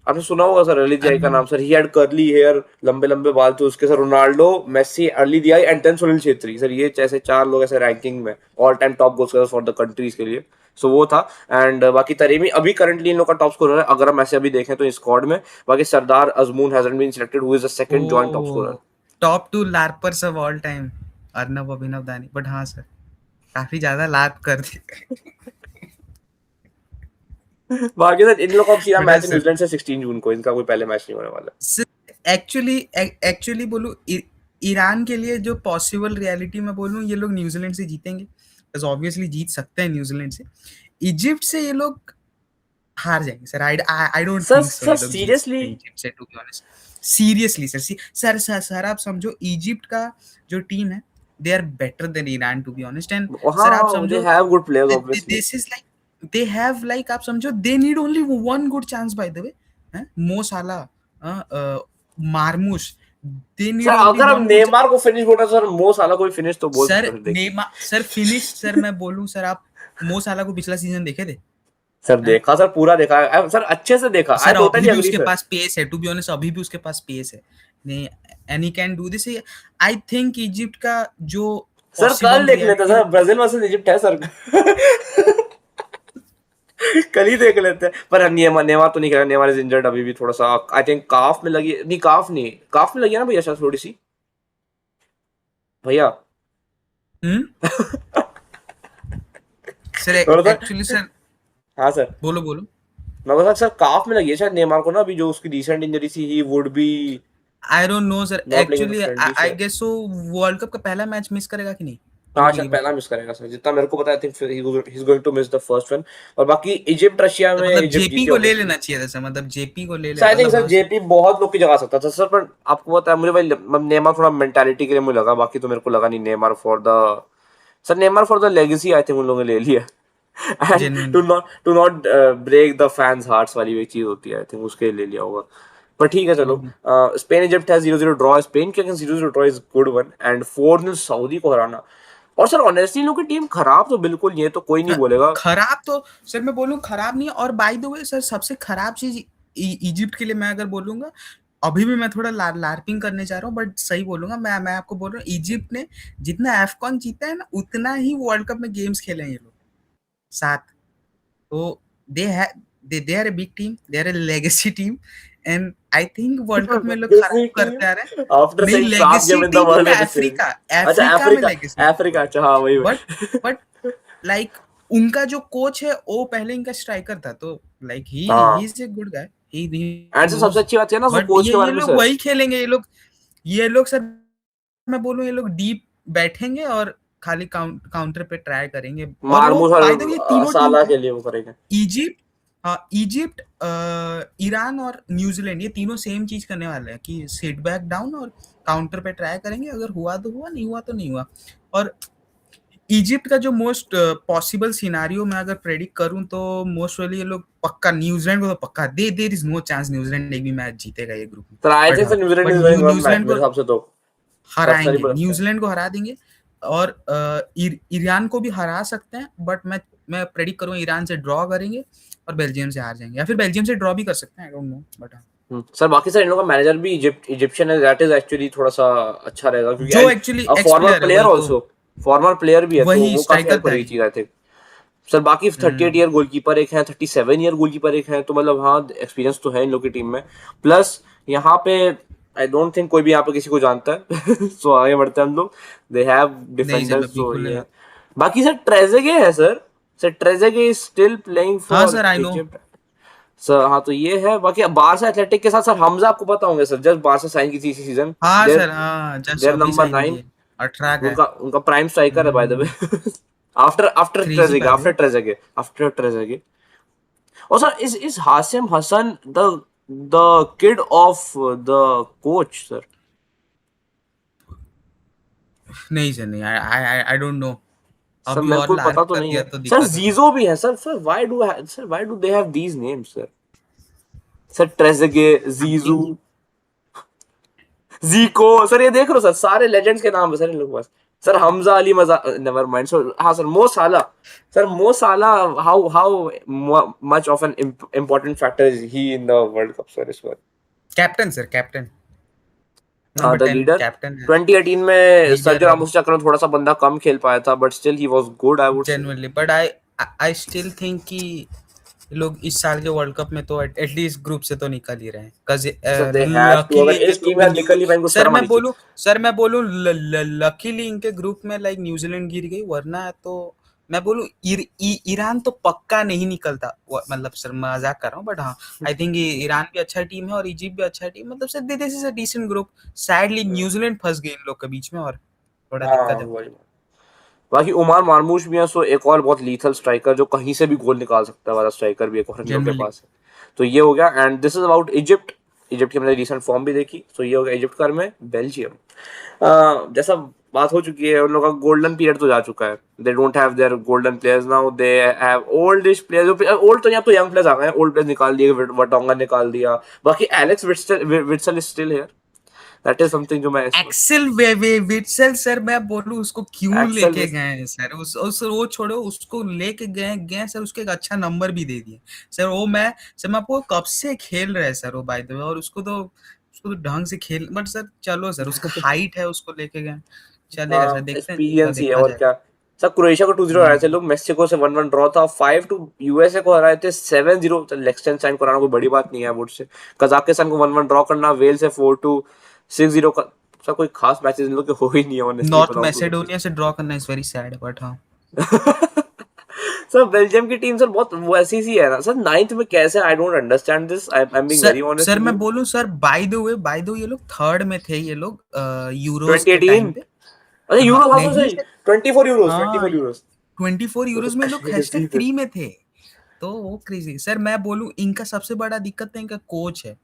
आपने सुना होगा सर अली दियाई का नाम sir. He had curly hair, लंबे लंबे बाल थे उसके sir. Ronaldo, Messi, Ali Dia and then Sunil Chhetri sir, ये ऐसे चार लोग ऐसे रैंकिंग में all time top goal scorer for the countries के लिए। सो वो था। एंड बाकी तरीमी अभी करंटली इन लोग का टॉप स्कोरर है अगर हम ऐसे अभी देखें तो स्क्वाड में। बाकी Sardar Azmoun hasn't been selected, who is the second joint top oh scorer. Top two larpers of all time, Arnab Abhinav Dani, but हाँ सर काफी ज्यादा लाप कर दिए। बाकी सर इन लोग का अब सीधा बट हाँ मैच है सर, न्यूजीलैंड से 16 जून को। इनका कोई पहले मैच नहीं होने वाला। एक्चुअली एक्चुअली बोलूं, ईरान के लिए जो पॉसिबल रियलिटी में बोलूं, ये लोग न्यूजीलैंड से जीतेंगे, बस ऑब्वियसली जीत सकते हैं न्यूजीलैंड से। इजिप्ट से ये लोग हार जाएंगे sir, I don't sir think so sir ये लोग जीत सकते सीरियसली? हैं इजिप्ट से, to be honest. Seriously sir, sir आप समझो इजिप्ट का जो टीम है, they are better than Iran, to be honest. And sir आप हाँ, दे समझो, have good players obviously. This is like they have like आप समझो they need only one good chance, by the way, Mo Salah, Marmoush, they sir need only अगर हम one good Neymar को finish बोल रहे हैं sir, Mo साला को भी फिनिश तो बोल सर सकते हैं। देखिए नेमा सर फिनिश सर मैं बोलूं सर, आप मो साला को पिछला सीजन देखे थे? सर, हैं? देखा सर, पूरा देखा है सर, अच्छे से देखा। आई सर टोटली अभी भी एग्री उसके सर। पास पेस है, टू बी ऑनेस्ट अभी भी उसके पास पेस है, नहीं, and he can do this. I think Egypt का जो सर कल पॉसिबल देख लेते रियलिटी सर, में, ब्राजील वर्सेस इजिप्ट है सर। कल ही देख लेते हैं। पर नेमार नेमार तो नहीं खेला, नेमार इज इंजर्ड अभी भी थोड़ा सा। आई थिंक काफ में लगी, नहीं काफ नहीं, काफ में लगी है ना भैया शायद थोड़ी सी भैया। हम्म सर थोड़ा सा। एक्चुअली सर, हाँ सर, बोलो बोलो। मैं बता सर काफ में लगी है शायद नेमार को ना, अभी जो उसकी रिसेंट इंजरी थी, he would be I don't know sir, not playing in the actually friendly I sir. Guess so World Cup का पहला मैच मिस करेगा कि नहीं, मेरे हाँ को शायद ये पहला बताओ। मिस करेगा सर, जितना मेरे को पता है। I think he is going to miss the first one. और बाकी इजिप्ट रशिया तो में मतलब इजिप्ट जेपी जीती को ले ऑब्वियसली। लेना चाहिए था सर, मतलब जेपी को ले सर ले, आई थिंक मतलब सर हाँ सर। जेपी बहुत लोग की जगह सकता था सर, पर आपको पता है मुझे भाई नेमार थोड़ा मेंटालिटी के लिए मुझे लगा, बाकी तो मेरे को लगा नहीं Neymar for the sir, Neymar for the legacy I think उन लोगों ने ले लिया। And genuinely to not break the fans hearts वाली एक चीज होती है, आई थिंक उसके लिए ले लिया होगा। पर ठीक है चलो। स्पेन इजिप्ट है 0-0 ड्रॉ। स्पेन के against 0-0 draw is good one. And 4-0 Saudi को हराना। और सर ऑनेस्टली लोग की टीम खराब तो बिल्कुल नहीं है, तो कोई नहीं बोलेगा। खराब तो सर मैं बोलूँ खराब नहीं है, और बाय द वे सर सबसे खराब चीज इजिप्ट के लिए मैं अगर बोलूंगा, अभी भी मैं थोड़ा लार्पिंग करने जा रहा हूँ, बट सही बोलूंगा, मैं आपको बोल रहा हूँ, इजिप्ट ने जितना एफकॉन जीता है ना, उतना ही वर्ल्ड कप में गेम्स खेले हैं ये लोग साथ। तो दे है they are a big team, they are a legacy team, and I think World cup में लोग खराब करते आ रहे हैं। आफ्टर नहीं, सेइंग साफ legacy game in the team world या विद द सीरीज। अफ्रीका, अच्छा अफ्रीका में अफ्रीका, लेगेसी टीम अफ्रीका, बोल अच्छा हाँ वही बट वही। बट लाइक उनका जो कोच है वो पहले इनका स्ट्राइकर था, तो लाइक ही हाँ is a good guy, he and sir सबसे नोज। अच्छी बात है ना सर बट कोच के ये बारे में लोग सर। वही खेलेंगे, ये लोग सर मैं बोलूं, ये लोग डीप बैठेंगे और खाली काउंटर पे ट्राई करेंगे, और वो मार्मूस बाय द वे और तीनों टीम साला है, के लिए वो करेंगे। इजिप्ट, हाँ इजिप्ट, ईरान और न्यूजीलैंड, ये तीनों सेम चीज करने वाले हैं कि सिट बैक डाउन और काउंटर पे ट्राई करेंगे, अगर हुआ तो हुआ, नहीं हुआ तो नहीं हुआ। और इजिप्ट का जो मोस्ट पॉसिबल सिनारियो मैं अगर प्रेडिक्ट करूं तो मोस्ट वाली ये लोग पक्का न्यूजीलैंड को तो पक्का there is no chance New Zealand एक भी मैच जीतेगा ये ग्रुप में, सर आई बट थिंक हाँ, sir New Zealand but is winning one match New Zealand मेरे को हिसाब से तो। सर सर ही हराएंगे, बोलते हैं। न्यूजीलैंड को हरा देंगे, और ईरान को भी हरा सकते हैं, बट मैं प्रेडिक्ट करूंगा ईरान से ड्रॉ करेंगे और बेल्जियम से हार जाएंगे, या फिर बेल्जियम से ड्रॉ भी कर सकते हैं, आई डोंट नो, बट सर बाकी सर इन लोगों का मैनेजर भी इजिप्शियन है, दैट इज एक्चुअली थोड़ा सा अच्छा रहेगा क्योंकि जो and actually x farmer player है प्लेयर वही तो, आल्सो, फॉर्मर प्लेयर भी है, तो वही वो काफी स्ट्राइकर हेल्प था करेगी ही। चीज आई थिंक। सर बाकी 38 हम्म ईयर गोलकीपर एक है, 37 ईयर गोलकीपर एक है, तो मतलब हाँ एक्सपीरियंस तो है इन लोग की टीम में। प्लस यहाँ पे आई डोंट थिंक कोई भी यहाँ पे किसी को जानता है सो आगे बढ़ते हैं हम लोग। दे हैव नहीं सर, मैं डिफेंडर्स, तो बिल्कुल ये नहीं। है। बाकी सर ट्रेजेगे है sir. Sir Trezeguet is still playing हाँ for sir, I know. Egypt. Sir हाँ, तो ये है। बाकी बारसा एथलेटिक के साथ सर हमजा आपको पता होंगे सर, जस्ट बारसा साइन की थी इसी सीजन। हाँ देर सर, हाँ जस्ट देर अभी नंबर साइन 9। किए। 18 का है। उनका उनका प्राइम स्ट्राइकर है by the way. After crazy Trezeguet, by the way. After Trezeguet. और sir is Hossam Hassan the kid of the coach sir? नहीं सर, नहीं, I I I don't know. Sir अभी मेरे और को लार्क पता तो कर नहीं दिया है तो सर। दिक्कत हो जाए। जीजो भी है sir. Sir why do they have these names sir? Sir Trezeguet, Zizo, अभी जीको, सर ये देख रहे हो सर, सारे लेजेंड्स के नाम है सर इन लोगों के पास। सर हमजा अली मजा, नेवर माइंड। सर हाँ sir, Mo Salah. Sir Mo Salah, how how much of an important factor is he in the world cup sir इस बार? Captain sir, captain. हाँ नंबर द 10 लीडर। कैप्टन है। 2018 में leader Sergio है Ramos के चक्कर में थोड़ा सा बंदा कम खेल पाया था, but still he was good I would से। Genuinely, but I I still think कि लोग इस साल के वर्ल्ड कप में तो एटलीस्ट ग्रुप से तो निकल ही रहे हैं, cause, sir they have to, luckily अगर इनके एक ग्रुप टीम में यार निकल नहीं पाएंगे कुछ सर शर्म मैं आनी चाहिए। बोलूं, लकीली इनके ग्रुप में लाइक न्यूजीलैंड गिर गई, वरना तो मैं बोलूं ईरान तो पक्का नहीं निकलता। मतलब सर मजाक कर रहा हूँ, बट हाँ, आई थिंक ईरान भी अच्छा टीम है और इजिप्ट भी अच्छा टीम, मतलब sir this is a decent group. Sadly New Zealand फंस गई इन लोग के बीच में, और थोड़ा हाँ दिक्कत है। वही। बाकी उमार मार्मूश भी है, सो एक और बहुत लीथल स्ट्राइकर जो कहीं से भी गोल निकाल सकता है वाला स्ट्राइकर भी एक और इन लोग के जेन्युइनली। पास है। तो ये हो गया। And this is about Egypt. Egypt की हमने रिसेंट फॉर्म भी देखी, तो ये हो गया इजिप्ट कर में। बेल्जियम जैसा बात हो चुकी है, उन लोगों का गोल्डन पीरियड तो जा चुका है। They don't have their golden players now, they have oldish players. Old तो यहाँ तो यंग प्लेयर्स आ गए हैं, ओल्ड प्लेयर्स निकाल दिए, वटोंगा निकाल दिया। बाकी एलेक्स Witsel is still here. That is something जो मैं एक्सेल वे वे विट्सल सर, मैं बोलूं उसको क्यों एक्सेल लेके गए हैं सर, उस वो छोड़ो, उसको लेके गए गए सर, उसको एक अच्छा नंबर भी दे दिया सर। वो मैं आपको कब से खेल रहा है सर वो, बाय द वे, और उसको तो ढंग से खेल, बट सर चलो सर, उसका हाइट है, उसको लेके गए, चलेगा सर, हाँ देखते हैं जो होगा एक्सपीरियंस ही है देखा और जाएगा। क्या। सर क्रोएशिया को 2-0 हराए थे हम्म लोग, मेक्सिको से 1-1 ड्रॉ था, 5-2 यूएसए को हराए थे, 7-0 लेक्सटेनशाइन को हराना कोई बड़ी बात नहीं है वुड से। कजाकिस्तान को 1-1 ड्रॉ करना, वेल से 4-2, 6-0 का। सर कोई खास मैचेस इन लोग के हो ही नहीं है ऑनेस्टली नॉर्थ बताऊं तो सर। मैसेडोनिया से ड्रॉ करना इज वेरी सैड, बट हाँ। सर बेल्जियम की टीम सर बहुत वैसी सी है ना सर, नाइन्थ में कैसे, I don't understand this, I am being sir very honest sir with मैं यू। बोलूं सर, बाय द वे ये लोग थर्ड में थे, ये लोग यूरोस के 2018, टाइम पे। अरे हाँ यूरो था तो नहीं सही। सर, 24 यूरोस, हाँ 24 यूरोस। 24 तो यूरोज में लोग क्रेजी हैशटैग फिर। 3 में थे। तो वो क्रेजी सर, मैं बोलूं इनका सबसे बड़ा दिक्कत तो इनका कोच है।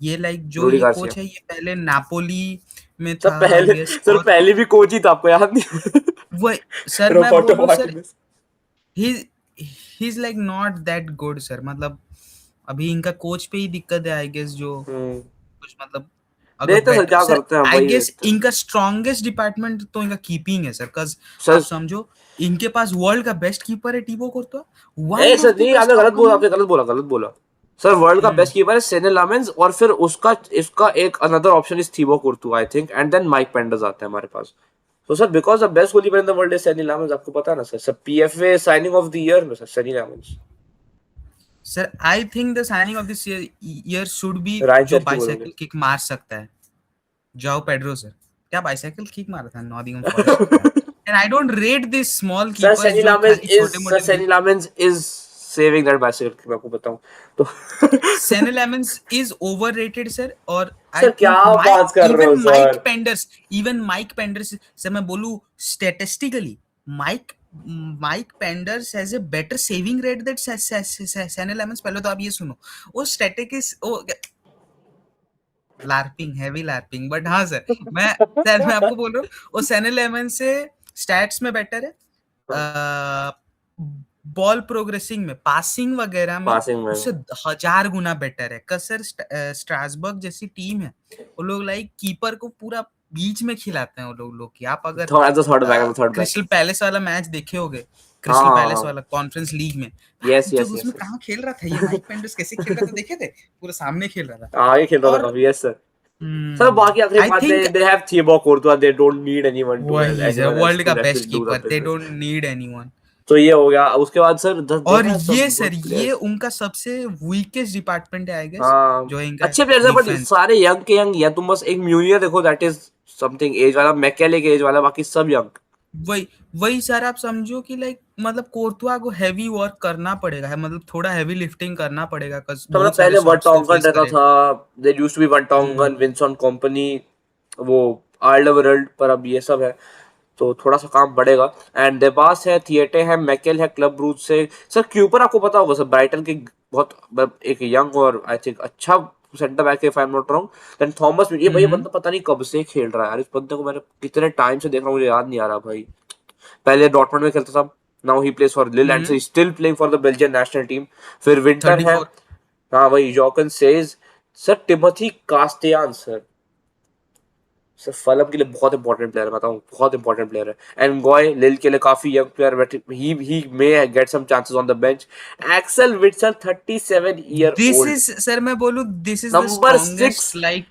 ये लाइक जो रूडी ये गार्सिया। कोच है, ये पहले नापोली में सर था आई पहले, गेस, सर और पहले भी कोच ही था, आपको याद नहीं? वो सर मैं रोबर्टो बोलूं sir, Martinez. He he is like not that good sir, मतलब अभी इनका कोच पे ही दिक्कत है आई गेस, जो हम्म। कुछ मतलब अगर देखते हैं सर बेटर क्या सर, करते हैं, आई वही गेस देखते हैं। इनका स्ट्रॉन्गेस्ट डिपार्टमेंट तो इनका कीपिंग है सर, कज सर आप समझो, इनके पास वर्ल्ड का बेस्ट कीपर है टीबो Courtois, why sir not the नहीं, बेस्ट, आपने हाउ गलत कम बोला, यू। आपने गलत बोला। सर वर्ल्ड का हम्म बेस्ट कीपर है सेने लामेंस, और फिर उसका इसका एक another option is Thibaut Courtois I think, and then Mike Penders आता है हमारे पास। तो sir because the best goalkeeper in the world is Senne Lammens, आपको पता है ना sir. Sir PFA signing of the year में sir Senne Lammens. Sir I think the signing of this year should be Rayan जो Cherki बोलोगे? Bicycle kick मार सकता है, जाओ पेड्रो सर। क्या बाइसाइकिल किक मारा था नॉटिंघम फॉरेस्ट के खिलाफ। And I don't rate this small sir keepers जो खाली छोटे सर मोटे Senne Lammens is saving that bicycle, मैं आपको बताऊं तो। Senne Lammens is overrated sir, और आई सर क्या थिंक माइक, बात कर रहे इवन हो Mike sir? Penders, even Mike Penders से मैं बोलूं statistically, Mike Mike Penders has a better saving rate that Senne Lammens. पहले तो आप ये सुनो, वो स्टैटिक वो लार्पिंग, हैवी लार्पिंग, बट हाँ मैं आपको बोल रहा हूँ, वो सेन एलेमेंस से स्टैट्स में बेटर है, बॉल प्रोग्रेसिंग में, पासिंग वगैरह में पासिंग में उससे 1000 गुना बेटर है। कसर स्ट्रासबर्ग जैसी टीम है, वो लोग लाइक कीपर को पूरा बीच में खिलाते हैं वो लोग की। आप अगर third back, third back. Crystal palace वाला मैच देखे होगे, हाँ क्रिस्टल हाँ पैलेस हाँ। वाला कॉन्फ्रेंस लीग में, यस जो यस उसमें यस यस। कहाँ खेल रहा था ये माइक पेंडर्स, कैसे खेल रहा था देखे थे, पूरा सामने खेल रहा था। आगे खेल रहा था और काफी, यस सर। सर बाकी आखिरी आई बात, think they have Thibaut Courtois, they don't need anyone to वही एनीवन वर्ल्ड एल्स का to best do the keeper, they business. Don't need anyone. तो ये हो गया, उसके बाद सर और देना ये सब सर, गुड ये प्लेयर्स। उनका सबसे वीकेस्ट डिपार्टमेंट है आई गेस, हाँ जो इनका अच्छे प्लेयर्स है बट डिफेंस। सारे यंग के यंग, या तुम बस एक म्यूनियर देखो, दैट इज समथिंग एज वाला, मैकेल एक एज वाला, बाकी सब यंग। वही वही सर, आप समझो कि लाइक मतलब कोर्तुआ को हैवी वर्क करना पड़ेगा है, मतलब थोड़ा हैवी लिफ्टिंग करना पड़ेगा, तो मतलब बहुत सारे पहले शॉट्स को वर्टोंगन फेस रहता करे। था, there used to be hmm. Vertonghen, Vincent Kompany, वो आर्लवर्ल्ड, पर अब ये सब है, तो थोड़ा सा काम बढ़ेगा। एंड देबास है, थिएटे है, मैकेल है क्लब ब्रूज से। सर क्यूपर आपको पता होगा सर, ब्राइटन के बहुत एक यंग और आई थिंक अच्छा सेंटर बैक है, if I am not wrong. Then Thomas, ये भाई ये हम्म। बंदा पता नहीं कब से खेल रहा है यार, इस बंदे को मैंने कितने टाइम से देख रहा हूँ, मुझे याद नहीं आ रहा भाई। पहले डॉर्टमुंड में खेलता था, now he plays for Lille and hmm. Still playing for the Belgian national team. फिर विंटर है, 34। हाँ वही जॉकन सेज। Sir Timothy Castagne sir, sir Fulham के लिए बहुत इंपॉर्टेंट प्लेयर है, बताऊं बहुत इंपॉर्टेंट प्लेयर है। एंड गॉय लिल के लिए काफी young player, but he may get some chances on the bench. Axel Witsel 37 year this old, is sir, मैं बोलूं this is the number strongest 6, like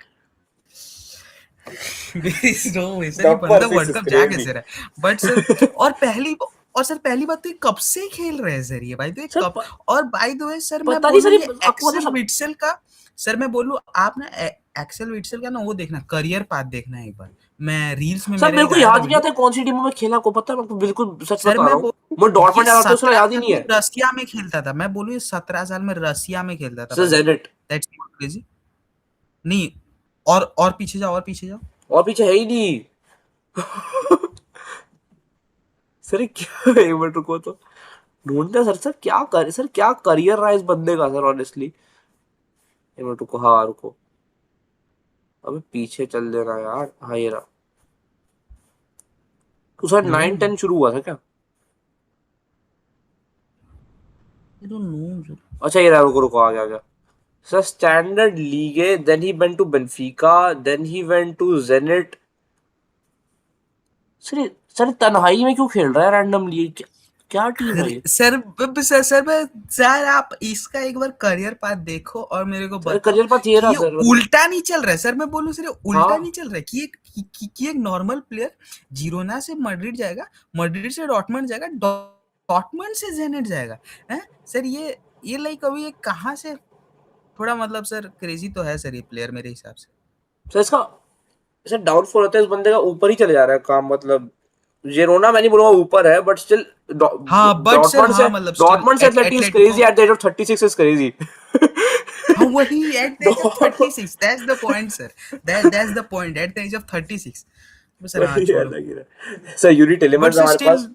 this no way sir, ये number बंदा 6 world is cup जा crazy. कैसे रहा है, but sir, और पहली और सर पहली बात तो ये कब से खेल रहे हैं सर, ये भाई तो ये सर कब। और बाय द वे सर, मैं पता नहीं बोलूं सर, ये ये आपको एक्सेल मतलब विटसेल का, सर मैं बोलूं आप ना एक्सेल विटसेल का ना वो देखना, करियर पाथ देखना एक बार। मैं रील्स में सर मेरा मेरे एक को आया था याद नहीं आता वीडियो। है कौन सी टीमों में खेला, को पता है, मैं आपको बिल्कुल सच सर बता मैं रहा हूँ। बोलूं मुझे ये डॉर्टमंड याद आता है, उसका 17 याद ही साल नहीं में है। रसिया में खेलता था, मैं बोलूं ये 17 साल में रसिया में खेलता था sir by the way. Janet, that's crazy. नहीं, और पीछे जाओ, और पीछे जाओ। और पीछे है ही नहीं। सर ये क्या है, एक मिनट रुको तो ढूंढते हैं सर। सर क्या करियर रहा है इस बंदे का सर, ऑनेस्टली। एक मिनट रुको, हाँ रुको, अबे पीछे चल देना यार, हाँ ये रहा। तो सर नो, 9-10 शुरू हुआ था क्या? I don't know. अच्छा ये रहा, रुको रुको, आ गया आ गया। Sir Standard Liege, then he went to Benfica, then he went to Gent. Sir तन्हाई में क्यों खेल रहा है रैंडमली, क्या, क्या टीम है ये? सर आप इसका एक बार करियर पाथ देखो और मेरे को सर बताओ करियर पाथ ये कि रहा ये सर, मतलब उल्टा नहीं चल रहा है। सर मैं बोलूं सर, ये उल्टा हाँ नहीं चल रहा है कि एक नॉर्मल प्लेयर जिरोना से मैड्रिड जाएगा, मैड्रिड से डॉर्टमंड जाएगा, डॉर्टमंड से जेनेट जाएगा। हैं सर, ये लाइक अभी ये कहाँ से, थोड़ा मतलब सर क्रेजी तो है सर ये प्लेयर मेरे हिसाब से। सर इसका, सर डाउटफुल होता है इस बंदे का, ऊपर ही चले जा रहा है काम, मतलब जेरोना मैं नहीं बोलूंगा ऊपर है, बट स्टिल हाँ बट सर, डॉर्टमंड से, हाँ मतलब still Athletic is Atletico. Crazy, at the age of 36 is crazy. हाँ वही, at the age of Dortmund 36, that's the point sir, that's the point, at the age of 36। Sir हाँ वही छोड़ो, अलग ही है। Sir Youri but Tielemans sir हमारे still पास,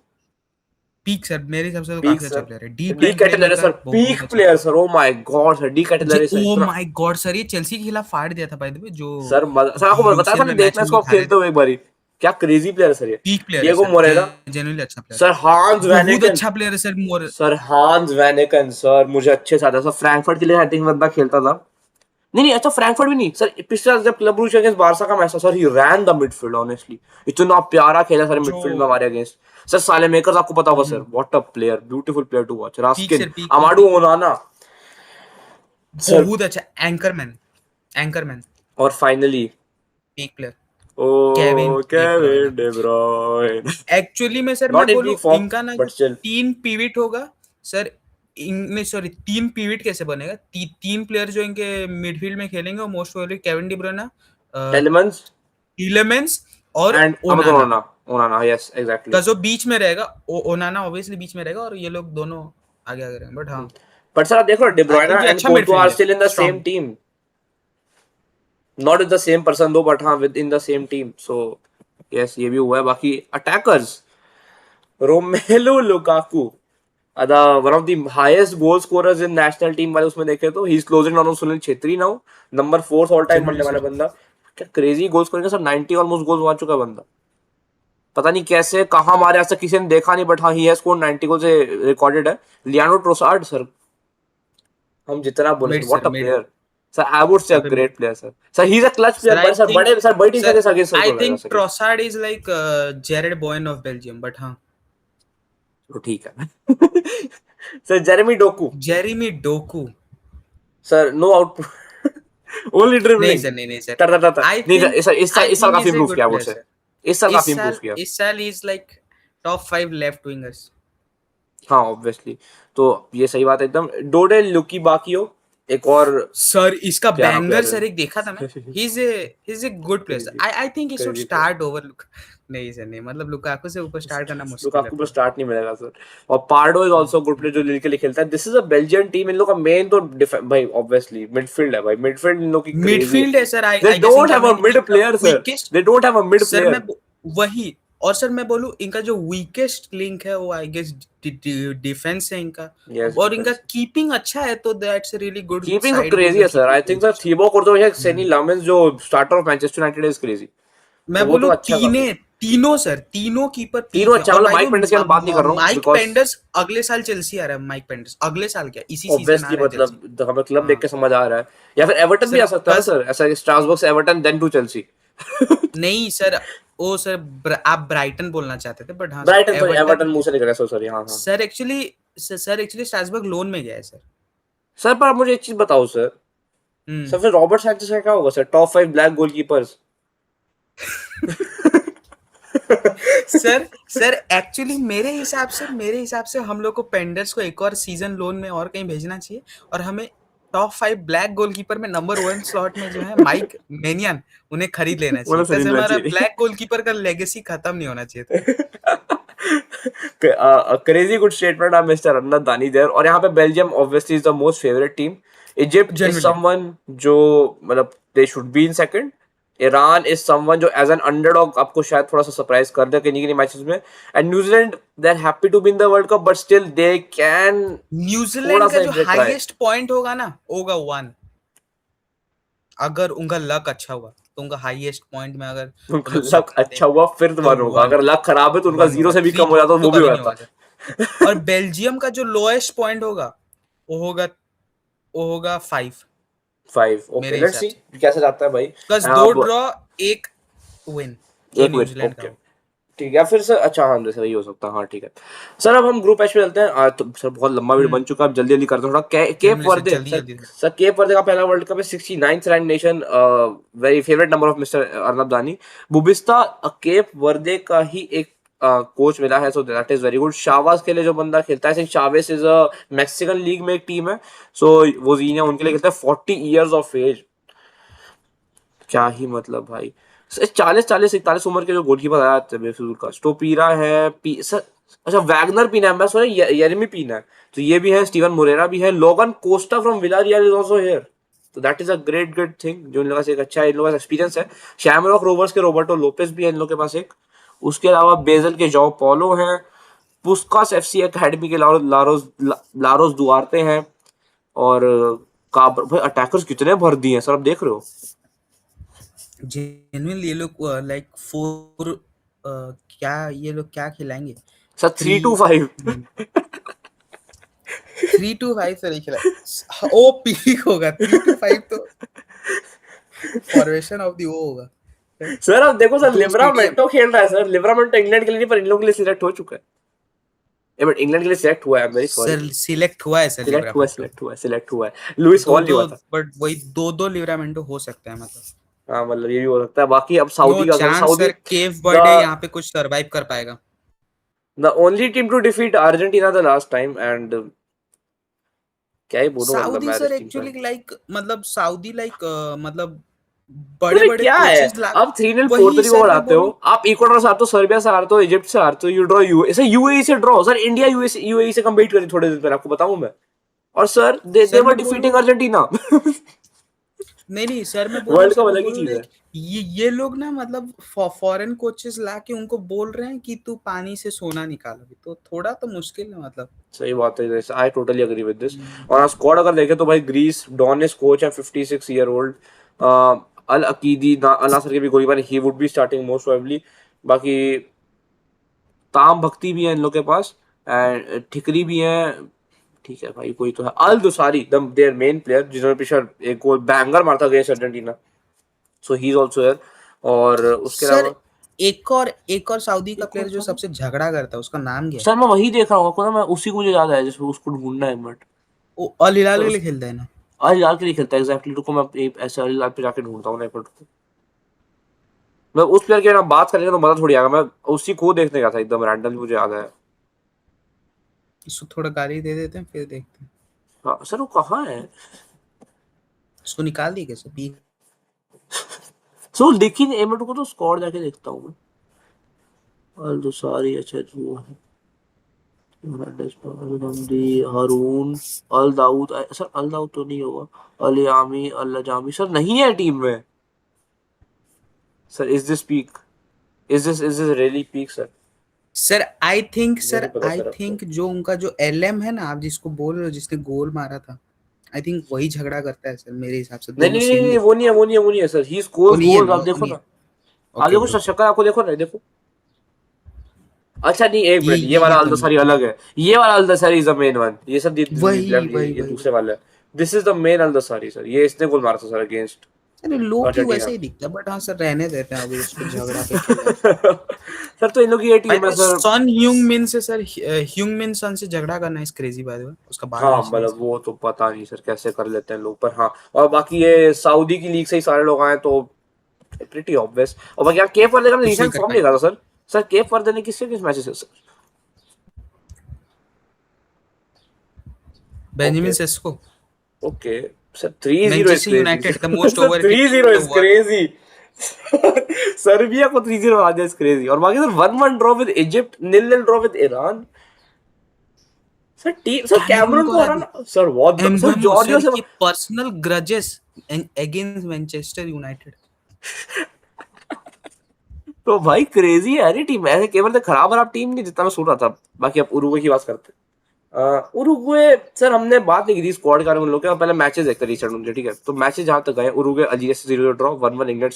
पीक सर मेरे हिसाब से तो पीक काफी अच्छा सर, प्लेयर है, De De Ketelaere Ketelaere sir, peak बहुत अच्छा player player sir, oh my God sir, De Ketelaere sir oh इतना। माय गॉड सर, ये चेल्सी के खिलाफ फाड़ दिया था बाय द वे, जो सर सर आपको बताया था यूसीएल ना, में मैच देखना में इसको वो आप खा रहे खेलते थे। हुए एक बारी, क्या क्रेजी प्लेयर है सर ये। पीक प्लेयर है डिएगो सर, मोरेरा, जेन्युइनली अच्छा प्लेयर सर हांस है, बहुत वैनेकन, अच्छा प्लेयर है सर, मोर। सर हांस वैनेकन सर मुझे अच्छे से आता है सर, फ्रैंकफर्ट के लिए आई थिंक बंदा खेलता था। नहीं नहीं, अच्छा फ्रैंकफर्ट भी नहीं सर, पिछले साल जब क्लब ब्रूज अगेंस्ट बारसा का मैच था sir, he rain the midfield honestly, इतना प्यारा खेला सर जो मिडफील्ड में हमारे अगेंस्ट। सर साले मेकर्स आपको पता होगा sir, what a player, beautiful player to watch, peak Raskin, sir, peak peak Amadou peak Onana sir. बहुत अच्छा एंकरमैन, एंकरमैन और finally, peak player, oh Kevin De Kevin Bruyne. De Bruyne, actually में sir मैं not in बोलूं peak form इनका ना जो but still. तीन पीविट होगा सर, इनमें सॉरी तीन पीविट कैसे बनेगा, तीन प्लेयर जो इनके मिडफील्ड में खेलेंगे वो most probably Kevin De Bruyne, Tielemans Tielemans और and Amadou Onana, Onana, Onana yes exactly. का जो बीच में रहेगा, ओनाना ऑब्वियसली बीच में रहेगा और ये लोग दोनों आगे आगे रहेंगे, बट हाँ बट सर आप देखो, डे आई ब्रुयना थिंक ये एंड अच्छा कोर्टुआ आर मिडफील्ड है, still in the same strong. Team, not with the same person दो, बट हाँ with in the same team, so yes ये भी हुआ है। बाकी attackers, Romelu Lukaku, the one of the highest goal scorers in national team वाले उसमें देखे तो, he is closing down on Sunil Chhetri now, number 4 all time बनने जेन्युइनली वाला सर, बंदा। क्या क्रेजी गोल स्कोरिंग है सर, 90 ऑलमोस्ट गोल मार चुका है बंदा, पता नहीं कैसे कहाँ मारे, आज तक किसी ने देखा नहीं, बट हाँ ही हैज स्कोर्ड 90 गोल से रिकॉर्डेड है। लियानो ट्रोसार्ड सर, हम जितना बोले sir, mid what sir, a mid player, sir I would say a अबे great player sir, sir he is a clutch sir player, I बड़े सर, थिंक, बड़ी team sir के against sir I को लड़ेगा think sir ये। Trossard is like Jarrod Bowen of Belgium, but हाँ तो ठीक है। Sir Jeremy Doku, Jeremy Doku, sir no out, only नहीं ड्रिबलिंग, सर, नहीं नहीं सर, नहीं सर, आई इस साल थिंक काफी इज ए इंप्रूव गुड किया प्लेयर मुझसे, सर। इस साल इस काफी इंप्रूव साल किया। इस साल is like top 5 left wingers. हाँ ऑब्वियसली, तो ये सही बात है एकदम। डोडे लुकी बाकियो एक और सर इसका प्यारा बैंगर प्लेयर सर एक देखा था मैं। है। ही is a good player. Crazy I think he should crazy player. Start over look. नहीं सर नहीं, मतलब लुकाकू से ऊपर स्टार्ट करना मुश्किल है लुकाकू को थोड़ा। स्टार्ट नहीं मिलेगा सर। और Pardo is also good player जो लीग के लिए खेलता है। This is a Belgian team, इन लोग का मेन तो भाई ऑब्वियसली मिडफील्ड है भाई, मिडफील्ड इन लोग की क्रेजी है। मिडफील्ड है sir, I they I guess don't इनका हैव अ मेन मिड इनका player sir, weakest. They don't have a mid sir player. वही। और सर मैं बोलूं इनका जो वीकेस्ट लिंक है वो आई गेस डिफेंस है इनका। यस और इनका डिफेंस। कीपिंग अच्छा है तो दैट्स रियली गुड कीपिंग तो साइड क्रेजी गोल है sir, keeping I think sir position. Thibaut Courtois या सेनी लामेंस जो starter of Manchester United is crazy. तो मैं वो तो बोलूं अच्छा काफी। तीनों सर, तीनों कीपर तीनों पीक है। अच्छा, और मतलब भाई माइक पेंडर्स की मैं बात नहीं कर रहा हूँ माइक बिकॉज पेंडर्स अगले साल चेल्सी आ रहा है। माइक पेंडर्स अगले साल, क्या इसी सीजन आ ऑब्वियसली रहा है चेल्सी। मतलब तो हमें क्लब देख हाँ के समझ आ रहा है। या फिर एवर्टन भी सर आ सकता है ना कज सर, ऐसा स्ट्रासबर्ग से एवर्टन देन टू चेल्सी। नहीं सर, ओ सर आप ब्राइटन बोलना चाहते थे, बट हाँ sir Brighton, sorry Everton Everton. मुंह से निकला, सॉरी हाँ हाँ। Sir actually sir actually Strasbourg loan में गया है सर। सर पर आप मुझे एक चीज बताओ सर, हम्म। सर फिर रॉबर्ट सैंचेज का क्या होगा sir, top 5 black goalkeepers. Sir sir actually मेरे हिसाब से हम लोग को पेंडर्स को एक और सीजन लोन में और कहीं भेजना चाहिए। और हमें टॉप 5 ब्लैक गोलकीपर में नंबर 1 स्लॉट में जो है माइक मेनियन, उन्हें खरीद लेना चाहिए, मतलब कैसे खरीदना हमारा चाहिए। ब्लैक गोलकीपर का लेगेसी खत्म नहीं होना चाहिए था। Crazy good statement of Mister अरनत दानी देयर। और यहाँ पे Belgium obviously is the most favourite team. Egypt is generally someone जो मतलब they should be in second. Iran is someone जो एज एन अंडरडॉग आपको शायद थोड़ा सा सरप्राइज कर दे किन्हीं किन्हीं मैचेस में। And New Zealand they are happy to be in the world Cup but still they can थोड़ा न्यूजीलैंड का सा जो if they try. Highest point होगा ना, होगा 1। अगर उनका लक अच्छा हुआ तो उनका हाईएस्ट पॉइंट में अगर वो उनका लोग लक सपना अच्छा देख हुआ फिर तो वन होगा, 1। अगर लक खराब है तो उनका 1 जीरो होगा, से भी 3 कम हो जाता तो तो वो भी हो कभी नहीं जाता। होगा सर। और बेल्जियम का जो लोएस्ट पॉइंट होगा वो होगा 5 5 ओके मेरे लेट्स हिसाब सी से। कैसे जाता है भाई। बस 2 अब ड्रॉ, 1 विन जो एक विन न्यूजीलैंड का ओके हो। ठीक है फिर सर, अच्छा हाँ जैसे वही हो सकता है, हाँ ठीक है। सर अब हम ग्रुप एच में चलते हैं। आज तो सर बहुत लंबा वीडियो बन हम्म। चुका है, अब जल्दी जल्दी करते हैं थोड़ा। केप जनरली सर वर्दे जल्दी सर। जल्दी। सर केप वर्दे का पहला वर्ल्ड कप है, 69th rank nation, very favourite number of mister Arnab दानी। बुबिस्ता केप वर्दे का ही एक कोच मिला है, so that is very good. Shahbaz के लिए जो बंदा खेलता है, चावेस इज अ मैक्सिकन लीग में एक टीम है, सो वो जीनिया उनके लिए खेलता है, 40 years ऑफ एज। क्या ही मतलब भाई, 40 41 उम्र के जो गोलकीपर आया था बेफिजूल का, स्टोपीरा है सर। अच्छा वैगनर पीना है, मैं सुना येरेमी पीना है। तो ये भी है, स्टीवन मोरेरा भी है, Logan Costa from Villarreal is also here. तो that is a great great thing जो इन लोगों से एक अच्छा है, इन लोगों का एक्सपीरियंस है। शैमरॉक रोवर्स के रॉबर्टो लोपेस भी है इन लोगों के पास एक। उसके अलावा बेजल के जॉ पोलो हैं। पुस्कास एफसी एकेडमी के लारोस दुआरते हैं। और काबर भाई अटैकर्स कितने भर दिए हैं सर, आप देख रहे हो। जेन्युइनली ये लोग लाइक 4, क्या ये लोग क्या खिलाएंगे? Sir three 3-2-5। 3-2-5 से नहीं खिलाए। ओ पीक होगा 3-2-5 तो फॉर्मेशन ऑफ दी वो होगा। सर अब देखो सर, दो स्टेडियम। लिवरामेंटो खेल रहा है सर, लिवरामेंटो इंग्लैंड के लिए नहीं पर इन लोगों के लिए सिलेक्ट हो चुका है। बट इंग्लैंड के लिए सिलेक्ट हुआ है, I am very sorry. Sir select हुआ है सर सिलेक्ट हुआ लिवरामेंटो। सिलेक्ट हुआ सिलेक्ट हुआ है, लुइस दो हॉल नहीं दो हुआ था। बट वही दो दो लिवरामेंटो हो सकते हैं मतलब। हाँ मतलब ये भी हो सकता है, बाकी अब नो सऊदी का सर, चांस सऊदी सर केव द बर्डे यहाँ पे कुछ सरवाइव कर पाएगा। The only team to defeat Argentina the last time and क्या ही बोलूं मतलब सऊदी मैं सर इस टीम का। एक्चुअली लाइक मतलब सऊदी लाइक मतलब तो बड़े ये बड़े क्या है, कोचेस ला। आप 3-0 वही पोर्तो रिको को सर मैं हराते हो, बोलूं। आप इक्वाडोर से हारते हो, सर्बिया से हारते हो, इजिप्ट से हारते हो, यू ड्रॉ यूएई से ड्रॉ सर। इंडिया यूएई से कम्पीट करी थोड़े दिन पहले, आपको बताऊं मैं। और सर दे सर वर मैं डिफीटिंग बोलूं। अर्जेंटीना। नहीं नहीं सर मैं बोलूं वर्ल्ड सर कप मैं अलग ही बोलूं चीज है। लाइक ये लोग ना मतलब फॉरेन कोचेस ला के उनको बोल रहे हैं कि तू पानी से सोना निकाल, अभी तो थोड़ा तो मुश्किल है मतलब। सही बात है, जैसे I totally agree with this. और स्क्वाड अगर देखें तो भाई ग्रीस डॉनिस कोच है, 56 year old। अल अकीदी अल नासर के भी गोलीबार, ही would be starting most probably. बाकी ताम भक्ति भी है इन लोग के पास, एंड ठिकरी भी है। ठीक है भाई, कोई तो है अल दुसारी द देयर मेन प्लेयर जिन्होंने पिछले एक गोल बैंगर मारता against Argentina, so he is also here. और उसके सर अलावा एक और सऊदी का एक और प्लेयर जो सर, सबसे झगड़ा करता है उसका नाम क्या है? सर मैं वही देख रहा हूँ आपको ना, मैं उसी को मुझे याद आया जिसको उसको ढूंढना है बट वो अल हिलाल सर के लिए खेलता है ना? अल हिलाल के लिए खेलता है एग्जैक्टली। रुको मैं ऐसे अल हिलाल पे जाके ढूंढता हूँ ना एक मिनट। मैं उस प्लेयर के ना बात करेंगे तो मजा थोड़ी आएगा, मैं उसी को देखने गया था एकदम रैंडम, मुझे याद है। इसको थोड़ा गाली दे देते हैं फिर देखते हैं। हाँ सर वो कहाँ है? इसको निकाल दी कैसे बी। सो दिख ही नहीं, एक मिनट को तो स्क्वाड जाके देखता हूँ मैं। अल दुसारी, अच्छा वो है। हमदी, हारून, अल दाऊद, सर अल दाऊद तो नहीं होगा। अल यामी, अल जामी सर नहीं है टीम में। Sir is this peak? Is this really peak sir? मुझे सर नहीं पता आई सर अब तो। थिंक जो उनका जो एलएम है ना, आप जिसको बोल रहे हो जिसने गोल मारा था, आई थिंक वही झगड़ा करता है सर मेरे हिसाब से, नहीं दोनों नहीं नहीं सेम नहीं, दिख। वो नहीं है, वो नहीं है, वो नहीं है सर। ही वो स्कोर्स नहीं है गोल्स, ना, आप वो देखो नहीं ना। है। आप ओके देखो ओके ओके। शक्ल, आपको देखो ना, देखो। अच्छा नहीं, एक मिनट, ये वाला ये तो अल्दसारी अलग है। ये वाला अल्दसारी इज द मेन वन। ये सब वही वही ये वही दूसरे वही। वाला है। This is the man Aldawsari sir. ये इसने गोल मारा था सर अगेंस्ट अरे लो की अर्जेंटीना। वैसे ही दिखता है, बट हाँ सर रहने देते हैं, अभी उसको झगड़ा पे खेला है। सर तो इन लोग की ये बाय द टीम है वे सर। सन ह्यूंग मिन से सर, ह्यूंग मिन सन से झगड़ा करना इज क्रेजी बाय द वे, उसका बाल हाँ खींचने मतलब से। वो तो पता नहीं सर कैसे कर लेते हैं लोग, पर हाँ। और बाकी ये सऊदी की लीग से ही सारे लोग आए तो प्रीटी ऑब्वियस। और बाकी यहाँ केप वर्दे का कुछ नहीं रिसेंट कर फॉर्म नहीं पाएंगे। कहा था सर। सर केप वर्दे ने किससे किस मैचेस है sir? Benjamin okay Sesko. Okay. Sir 3-0 is Manchester crazy United the most sir. Over hit team 3-0 in the is world. Crazy. Serbia को 3-0 आ दिया इज क्रेजी। और बाकी sir 1-1 draw with Egypt, 0-0 draw with Iran. Sir team sir Cameroon Cameroon को को हरा हराना sir, बहुत sir एम्बेमो Giorgio sir से। की personal grudges against Manchester United. तो भाई क्रेजी है यार ये टीम। ऐसे केवल खराब टीम नहीं जितना मैं सोच रहा था। बाकी अब उरुग्वे की बात करते हैं। उरुग्वे सर हमने बात नहीं की थी स्क्वाड का उन लोग के, पहले मैचेस देखते रिसेंट उनके, ठीक है? तो मैचेस जहां तक गए, उरुग्वे अल्जीरिया से 0-0 draw, 1-1 England.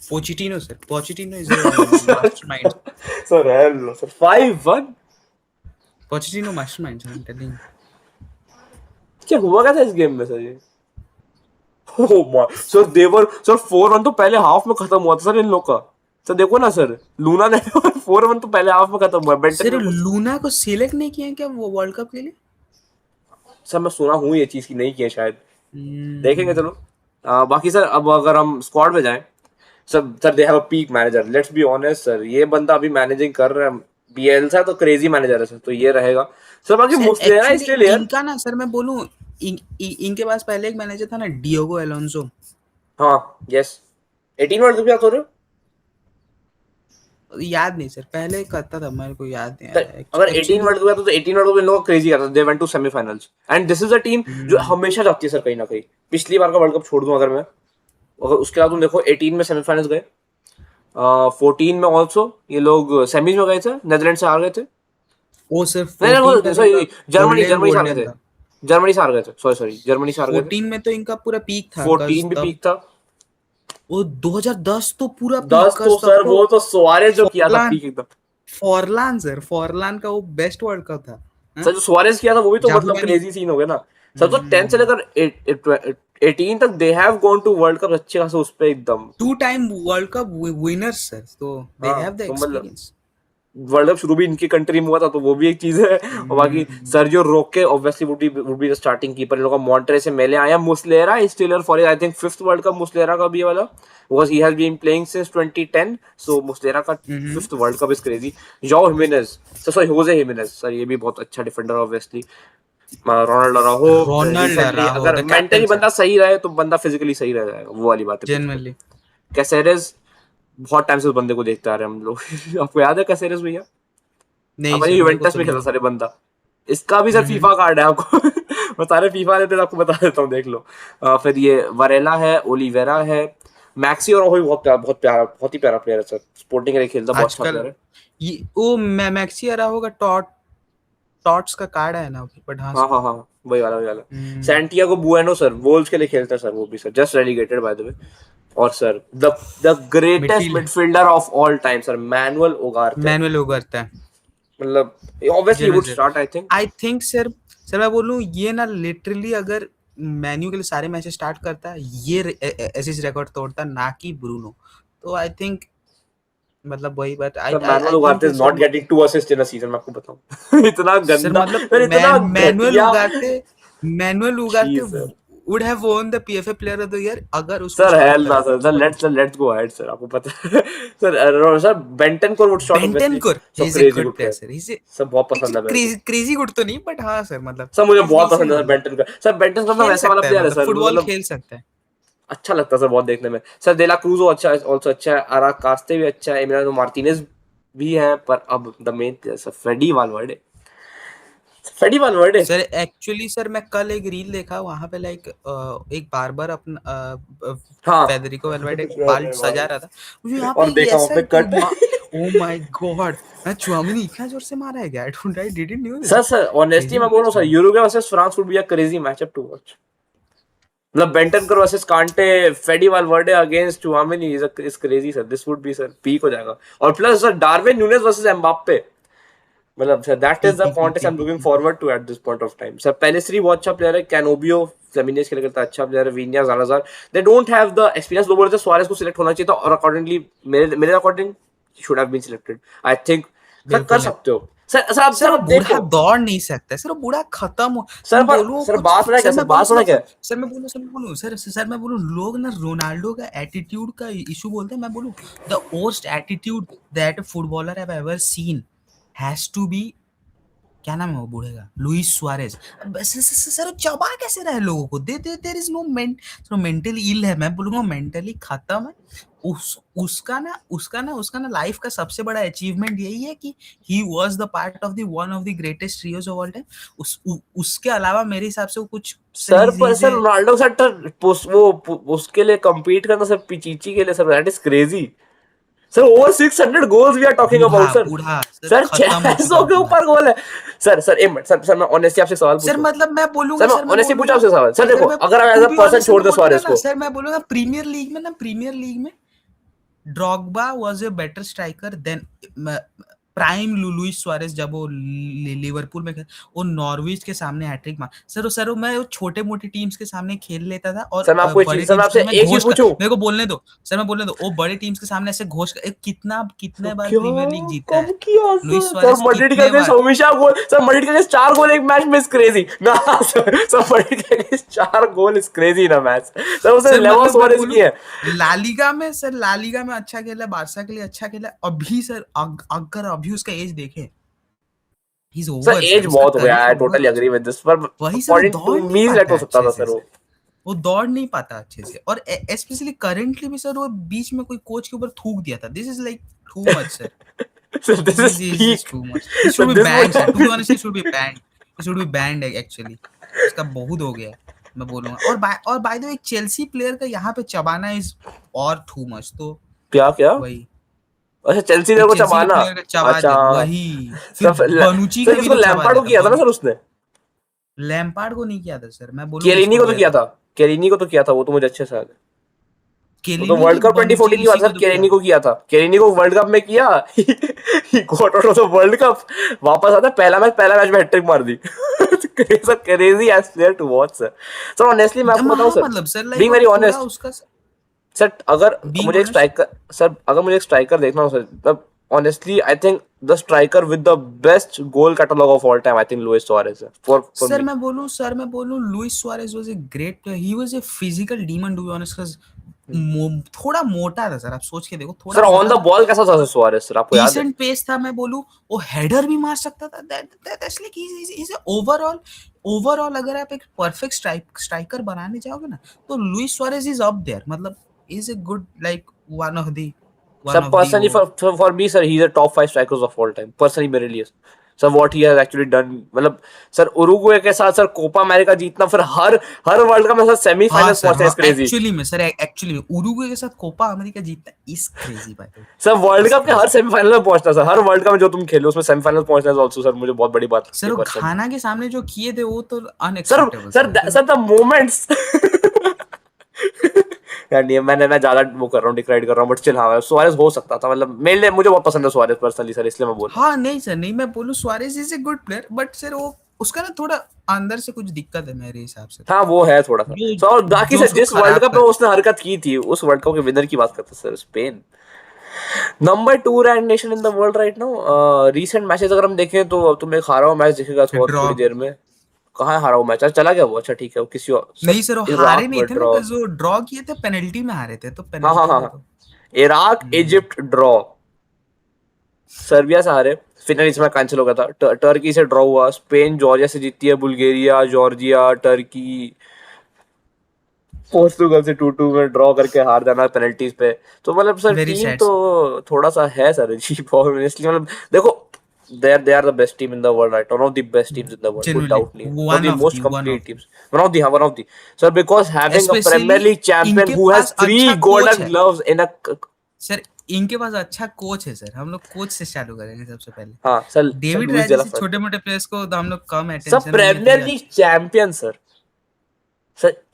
Pochettino sir, Pochettino is a mastermind. Sir hello sir 5-1। Pochettino mastermind sir, I am telling. क्या हुआ क्या था इस गेम में सर ये? ओह माय सर, देवर सर 4-1 तो पहले हाफ में खत्म हुआ था सर इन लोग का। सर देखो ना सर, लूना ने 4-1 तो पहले हाफ में खत्म हुआ है। बेंटन सर ने कुछ। लूना को सिलेक्ट नहीं किया क्या वो वर्ल्ड कप के लिए? सर मैं सुना हूँ ये चीज की नहीं किया शायद। देखेंगे हम्म। चलो। बाकी सर अब अगर हम स्क्वाड में जाएं, sir they have a peak manager, let's be honest sir. ये बंदा अभी मैनेजिंग कर रहा है। बिएल्सा तो क्रेजी मैनेजर है सर, तो ये रहेगा। सर बाकी सर मुस्लेरा एक्चुअली स्टिल यार। इनका ना सर मैं बोलूं, इनके पास पहले एक मैनेजर था ना, डियोगो एलोंसो। हाँ यस। 18 वर्ल्ड कप याद हो रहे हो? याद नहीं सर, पहले करता था, मेरे को याद नहीं आ सर रहा है अगर 18 एक्चुअली। वर्ल्ड कप आता तो 18 वर्ल्ड कप इन लोगों का क्रेजी आता, they went to semifinals and this is a team जो हमेशा जाती है सर कहीं ना कहीं। पिछली बार का वर्ल्ड कप छोड़ दूं अगर मैं, अगर उसके बाद तुम देखो 18 में सेमीफाइनल्स गए, 14 में ऑल्सो ये लोग सेमीज में गए थे, नेदरलैंड से हार गए थे। वो सर नहीं 14 नहीं का तो इनका सॉरी, जर्मनी गोल्डन जर्मनी से हार गए गोल्डन थे। था। जर्मनी से हार गए थे, सॉरी जर्मनी से हार गए थे। 14 में तो इनका पूरा पीक था, कस 14 भी तब। पीक था। वो 2010 तो पूरा पीक, 10 तो कस तब सर तो वो तो सुआरेज जो किया था फॉरलान, पीक एकदम। फॉरलान सर, फॉरलान का वो बेस्ट वर्ल्ड कप था। हाँ? सर जो सुआरेज किया था वो भी तो मतलब जादूरानी। क्रेजी सीन हो गया ना। सर तो 10 से लेकर 18 तक they have gone to World Cup अच्छे खासे उस पे एकदम। Two time World Cup winners sir, तो दे हाँ हैव द तो मतलब एक्सपीरियंस। वर्ल्ड कप शुरू भी इनकी कंट्री में हुआ था तो वो भी एक चीज है। और बाकी सर्जियो रोके obviously would be the starting keeper. इन लोगों का मॉन्टरे से मेले आया। Muslera is still for I think fifth world cup Muslera का भी ये वाला, because he has been playing since 2010। So Muslera का fifth world cup is crazy. जोao Gimenez sir, sorry Jose Gimenez sir, ये भी बहुत अच्छा defender obviously. Ronaldo Araujo Ronald recently, Araujo अगर द कैप्टन मेंटली सर, बंदा सही रहे तो बंदा फिजिकली सही रह जाएगा, वो वाली बात है बिल्कुल। जेन्युइनली। कैसेरेस, बहुत टाइम से उस बंदे को देखते आ रहे हैं हम लोग। आपको याद है कैसेरेस भैया? नहीं अपने सर मेरे को यूवेंटस तो में नहीं खेला याद। सारे बंदा। इसका भी सर फीफा कार्ड है आपको। मैं सारे फीफा देते आपको बता देता हूँ, देख लो। फिर ये वरेला है, ओलिवेरा है, मैक्सी और भी बहुत प्यारा, बहुत ही प्यारा प्लेयर है सर। स्पोर्टिंग के लिए खेलता, बहुत अच्छा आजकल प्लेयर है। ये वो मैक्सी अराहो का टॉट्स का कार्ड है ना, बट हाँ हाँ सर। हाँ हाँ, वही वाला वही वाला। सैंटियागो बुएनो सर, वोल्स के लिए खेलता है सर वो भी sir, just relegated by the way. और sir the greatest midfield midfielder of all time sir, Manuel Ugarte. Manuel Ugarte है। मतलब obviously would genuine start I think. I think sir, sir मैं बोलूँ ये ना लिटरली अगर मेन्यू के लिए सारे मैचेस स्टार्ट करता है, ये ऐसे रिकॉर्ड तोड़ता ना कि ब्रूनो। तो आई थिंक मतलब वही बात, I sir I Manuel I think Ugarte is not sir. Getting 2 assist in a season, मैं आपको बताऊं। इतना सर गंदा, मतलब सर इतना मैनुअल घटिया। उगाते, मैनुअल उगाते छी sir. would have won the PFA Player of the Year अगर उसको सर स्टॉप हेल कर ना देता। Sir let's go ahead sir, आपको पता है sir Bentancur would shot obviously, Bentancur so is a crazy good good player player, sir, is sir बहुत पसंद है एक्चुअली मेरे को क्रेजी गुड तो नहीं बट हाँ सर मतलब सर, मुझे इज बहुत डिसेंट पसंद है सर मतलब बेंटनकुर सर, बेंटनकुर ना खेल वैसा वाला सकता है प्लेयर है मतलब सर, फुटबॉल मतलब खेल सकता है। अच्छा लगता है सर बहुत देखने में सर। डेला क्रूजो अच्छा है, ऑल्सो अच्छा है, आरा कास्ते भी अच्छा है, एमिलियानो मार्टिनेज भी है, पर अब the main player sir Freddy Valverde, Freddy Valverde. Sir actually sir मैं कल एक रील देखा वहां पे लाइक एक बार्बर अपना हाँ फेडरिको वेलवेडे बाल सजा रहा था, मुझे यहाँ पे और देखा वहां ऐसा पे कट ओ माय गॉड मैं चुआमिनी इतना जोर से मारा है क्या, I didn't knew this, sir honestly crazy मैं बोल रहा हूँ match sir, man. Uruguay versus France would be a crazy matchup to watch. मतलब Bentancur versus Kante, Fede Valverde against Tchouameni is crazy sir, this would be sir peak हो जाएगा। और plus sir Darwin Nunez versus Mbappe, मतलब sir that is peak the peak peak contest I peak am peak looking peak forward to eight this point of time. Sir Pellistri बहुत अच्छा player है, कैनोबियो फ्लेमिनेज के लिए करता है अच्छा प्लेयर है, विनिया जालाजार they don't have the experience, लोग बोलते हैं सुआरेज को सिलेक्ट होना चाहिए था, और अकॉर्डिंगली मेरे according should have been selected I think. Sir कर बिल्कुल नहीं। सकते हो सर सर वो आप बूढ़ा देखो दौड़ नहीं सकता सर, वो बूढ़ा खत्म हो, सर, मैं पर बोलूँ सर कुछ, बात सुना क्या, सर सर मैं बोलूँ बात सुना क्या, सर मैं बोलूँ लोग ना रोनाल्डो का एटीट्यूड का इशू बोलते हैं, मैं बोलूँ the worst attitude that footballer have ever seen has to be, क्या नाम है वो बूढ़े का, लुइस सुआरेज। सर वो चबा कैसे रहे लोगों को, they they there is no mentally ill है, मैं बोलूंगा मेंटली खत्म है। उसका ना लाइफ का सबसे बड़ा अचीवमेंट यही है कि he was the part of the one of the greatest trios of all time. उसके अलावा मेरे हिसाब से वो कुछ सर सर पर इज सर ए रोनाल्डो के साथ तो उसके लिए compete करना सर पिचिची के लिए sir, that is crazy sir, over 600 goals we are talking बूढ़ा अबाउट सर। बूढ़ा सर सर खत्म हो चुका 600 के बूढ़ा। ऊपर गोल है सर एक मिनट सर मैं ऑनेस्टली आपसे सवाल सर पूछूं, मतलब मैं सर बोलूंगा, मैं सर मैं ऑनेस्टली पूछा बोलूंगा आपसे सवाल सर, सर देखो मैं अगर आप to as a be person honest sir छोड़ मैं दे बोलूंगा सुआरेज ना को, सर मैं बोलूंगा प्रीमियर लीग में Drogba was a better striker than prime Luis Suarez जब वो लिवरपूल में वो नॉर्विच के सामने हैट्रिक मार, सर वो मैं वो छोटे मोटे टीम्स के सामने खेल लेता था और सर मैं आपको एक बड़े चीज, सर मैं टीम्स के आपसे सामने एक चीज घोष कर, पूछूं, मेरे को बोलने दो सर, मैं बोलने दो वो बड़े टीम्स के सामने ऐसे घोष कर, कितना सर कितने बार क्या प्रीमियर लीग जीता कब है किया लुइस सर सुआरेज, मड्रिड के कितने अगेंस्ट बार। हमेशा गोल, सर मड्रिड के अगेंस्ट 4 गोल एक मैच में इज क्रेजी ना सर मड्रिड के अगेंस्ट 4 गोल इज क्रेजी ना मैच सर, उसे सर लेवा मतलब मैं सुआरेज बोलूं की है लालीगा में अच्छा खेला, बारसा के लिए अच्छा खेला, अभी सर अगर अभी उसका एज देखें he is sir, over sir, age उसका बहुत हो गया, करियर आई ओवर टोटली हो एग्री चुका विद है। दिस, पर वही सर वो अकॉर्डिंग टू दौड़ नहीं मी सिलेक्ट पाता हो है सकता अच्छे था से सर वो। सर, वो दौड़ नहीं पाता अच्छे से, और स्पेशली करंटली भी सर वो बीच में कोई कोच के ऊपर थूक दिया था, this is like too much sir, sir this is this is peak too much, he sir should be this would banned sir, have to be been honest he should be banned actually, उसका बहुत हो गया है, मैं बोलूंगा। और bye the वे एक Chelsea player का यहाँ पे चबाना इज और टू मच, तो क्या क्या, वही अच्छा चेल्सी ने एक को चेल्सी के चबाना, प्लेयर का चबा अच्छा दिया, हाँ। वही फिर सर बनुची सर का भी किसको तो चबा लैम्पार्ड दिया को था किया था ना सर उसने, लैम्पार्ड को नहीं किया था सर, मैं बोलूंगा केलिनी इसको को तो किया किया था, था, केलिनी को तो किया था, वो तो मुझे अच्छे से याद है। वो तो केलिनी वर्ल्ड नहीं कप बनुची 2014 की बात इसी है को सर, तो किया केलिनी था। को किया था, केलिनी को वर्ल्ड कप में किया he got out of the world cup, वापस आता पहला मैच में हैट्रिक मार दी sir crazy as player to watch sir. Sir honestly मैं आपको बताऊं हाँ सर, मतलब सर लाइक बीइंग वो वेरी थोड़ा ऑनेस्ट उसका सर, अगर बीइंग मुझे एक ऑनेस्ट। स्ट्राइकर सर, अगर मुझे एक स्ट्राइकर देखना हो सर, तब honestly I think the striker with the best goal catalogue of all time I think Luis Suarez है फॉर मी। सर मैं बोलूं Luis Suarez was a great player, he was a physical demon to be honest, थोड़ा मोटा था sir, आप सोच के देखो थोड़ा सर ऑन मोटा द था, बॉल कैसा था सुआरेज सर, आपको याद है? डिसेंट पेस था, मैं बोलूं वो हेडर भी मार सकता था, दैट्स लाइक इज ओवरऑल अगर आप एक परफेक्ट स्ट्राइकर बनाने जाओगे ना तो Luis Suarez is up there, मतलब is a good like sir one of the personally वो। For me sir, he is a top 5 strikers of all time personally मेरे लिए sir, what he has actually done, मतलब sir Uruguay के साथ sir Copa America जीतना, फिर हर हर वर्ल्ड कप में सर हाँ सेमीफाइनल्स सर पहुंचना हाँ इज क्रेजी एक्चुअली में उरुग्वे के साथ कोपा अमेरिका जीतना is crazy bye the way, sir, world is cup के हर क्रेजी। सेमीफाइनल में पहुंचना सर, हर वर्ल्ड कप में जो तुम खेलो उसमें सेमीफाइनल पहुंचना इज आल्सो सर, मुझे बहुत बड़ी बात लगती सर है वो पर्सनली। खाना के सामने जो किए थे वो तो sir unacceptable sir sir, sir the moments यार नहीं, मैं ज्यादा वो कर रहा हूँ, डिक्राइड कर रहा हूँ, बट स्टिल हाँ सुआरेज हो सकता था, मतलब मेरे लिए मुझे बहुत पसंद है सुआरेज पर्सनली सर, इसलिए मैं बोल रहा हूँ। हाँ नहीं सर नहीं, मैं बोलूँ Suarez is a good player but sir वो उसका ना थोड़ा अंदर से कुछ दिक्कत है मेरे हिसाब से, हाँ वो है थोड़ा सा, जो सो और बाकी जो सर उसको जिस वर्ल्ड खराब कप में कर, उसने हरकत की थी, उस वर्ल्ड कप के विनर की बात करते हैं sir, Spain number 2 rank nation in the world right now. Recent matches अगर हम देखें तो अब तुम एक हारा हुआ मैच दिखेगा ड्रॉ थोड़ी देर में, कहाँ हारा वो मैच? अच्छा चला गया वो, अच्छा ठीक है, वो किसी और नहीं सर, सर, वो हारे इराक नहीं में थे ना, ड्रॉ। बस वो ड्रॉ किए थे, पेनल्टी में हारे थे, तो हाँ हाँ पेनल्टी हाँ में हाँ, तो इराक हम्म, इजिप्ट ड्रॉ, सर्बिया से हारे, फिर इसमें कैंसिल हो गया था, टर्की से ड्रॉ हुआ, स्पेन जॉर्जिया से जीती है, बुल्गारिया, जॉर्जिया, टर्की, पोर्तुगल से 2-2 में ड्रॉ करके हार जाना पेनल्टीज पे। तो मतलब सर वेरी टीम सैड तो सर, थोड़ा सा है सर अजीब, और इसलिए मतलब देखो, they are the best team in the world, right? One of the best teams in the world, कोई जेन्युइनली doubt नहीं है, one of one the of most the, one complete of the, teams, one of the sir, because having a Premier specially League champion इनके who has pass three अच्छा coach golden है gloves in a sir, इनके पास अच्छा coach है sir. हम लोग coach से चालू करेंगे सबसे पहले। हाँ सर, सर डेविड लुइस राय डेला जैसे फर्स्ट, छोटे मोटे प्लेयर्स को तो हम लोग कम सर अटेंशन देंगे, तो प्रीमियर ये league champion sir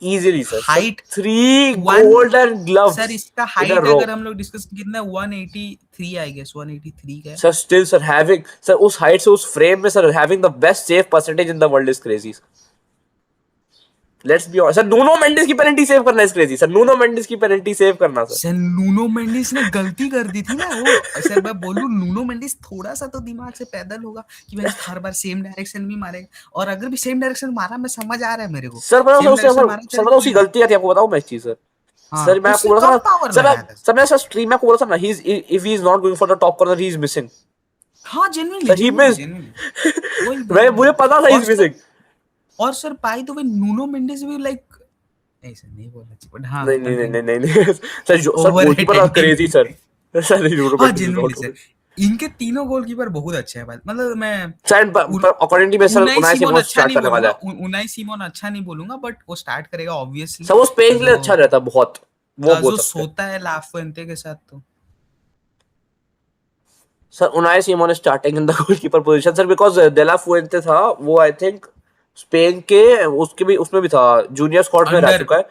easily sir height 3 one, golden gloves sir इसका in a हाइट row. अगर हम लोग डिस्कस कितना, 183 आई गेस, 183 का है। Sir still sir having sir उस हाइट से उस फ्रेम में sir having the best save percentage in the world is crazy. Let's be honest sir, Nuno Mendis की पेनल्टी सेव करना is crazy sir, Nuno Mendis की penalty save करना sir. Sir Nuno Mendis ने गलती कर दी थी ना वो। सर मैं बोलूं, नूनो मेंडिस थोड़ा सा तो दिमाग से पैदल होगा कि भाई हर बार सेम डायरेक्शन में मारेगा, और अगर भी सेम डायरेक्शन मारा, मैं समझ आ रहा है मेरे को, सर मैं सेम उससे डायरेक्शन मारा सर चल मैं उसकी कोई गलती क्या थी आपको बताऊं मैं एक चीज सर। हाँ, सर मैं आपको उससे बोला था कम ना पावर सर, लगाया था। सर मैं सर स्ट्रीम में आपको बोला था ना, he is if he is not going for the top corner he is missing हाँ जेन्युइनली सर, ही जेन्युइनली मिस्ड। जेन्युइनली, वही वही मैं वही। मुझे पता था ही और इज सर, मिसिंग। और sir by the way Nuno Mendis भी लाइक, नहीं सर नहीं बोलना चाहिए, बट हाँ नहीं नहीं नहीं कंटिन्यू, नहीं नहीं नहीं सर सर गोलकीपर था ओवररेटेड टीम क्रेजी थी। सर। सर यूरो हाँ Mendes is genuinely not sir, okay इनके तीनों गोलकीपर बहुत अच्छे हैं भाई, मतलब मैं sir, according to me sir Unai Unai Simon Simon अच्छा स्टार्ट नहीं करने वाला बोलूंगा, है। उनाई सिमोन अच्छा नहीं बोलूंगा, बट वो स्टार्ट करेगा ऑब्वियसली। सर वो स्पेन के लिए जो अच्छा रहता है बहुत, वो बोल जो सकते हैं। सोता है लाफुएंते के साथ, तो sir Unai Simon starting in the goalkeeper position sir, because de la Fuente था वो, आई थिंक स्पेन के उसके भी उसमें भी था, जूनियर स्क्वाड में रह अंडर, चुका है।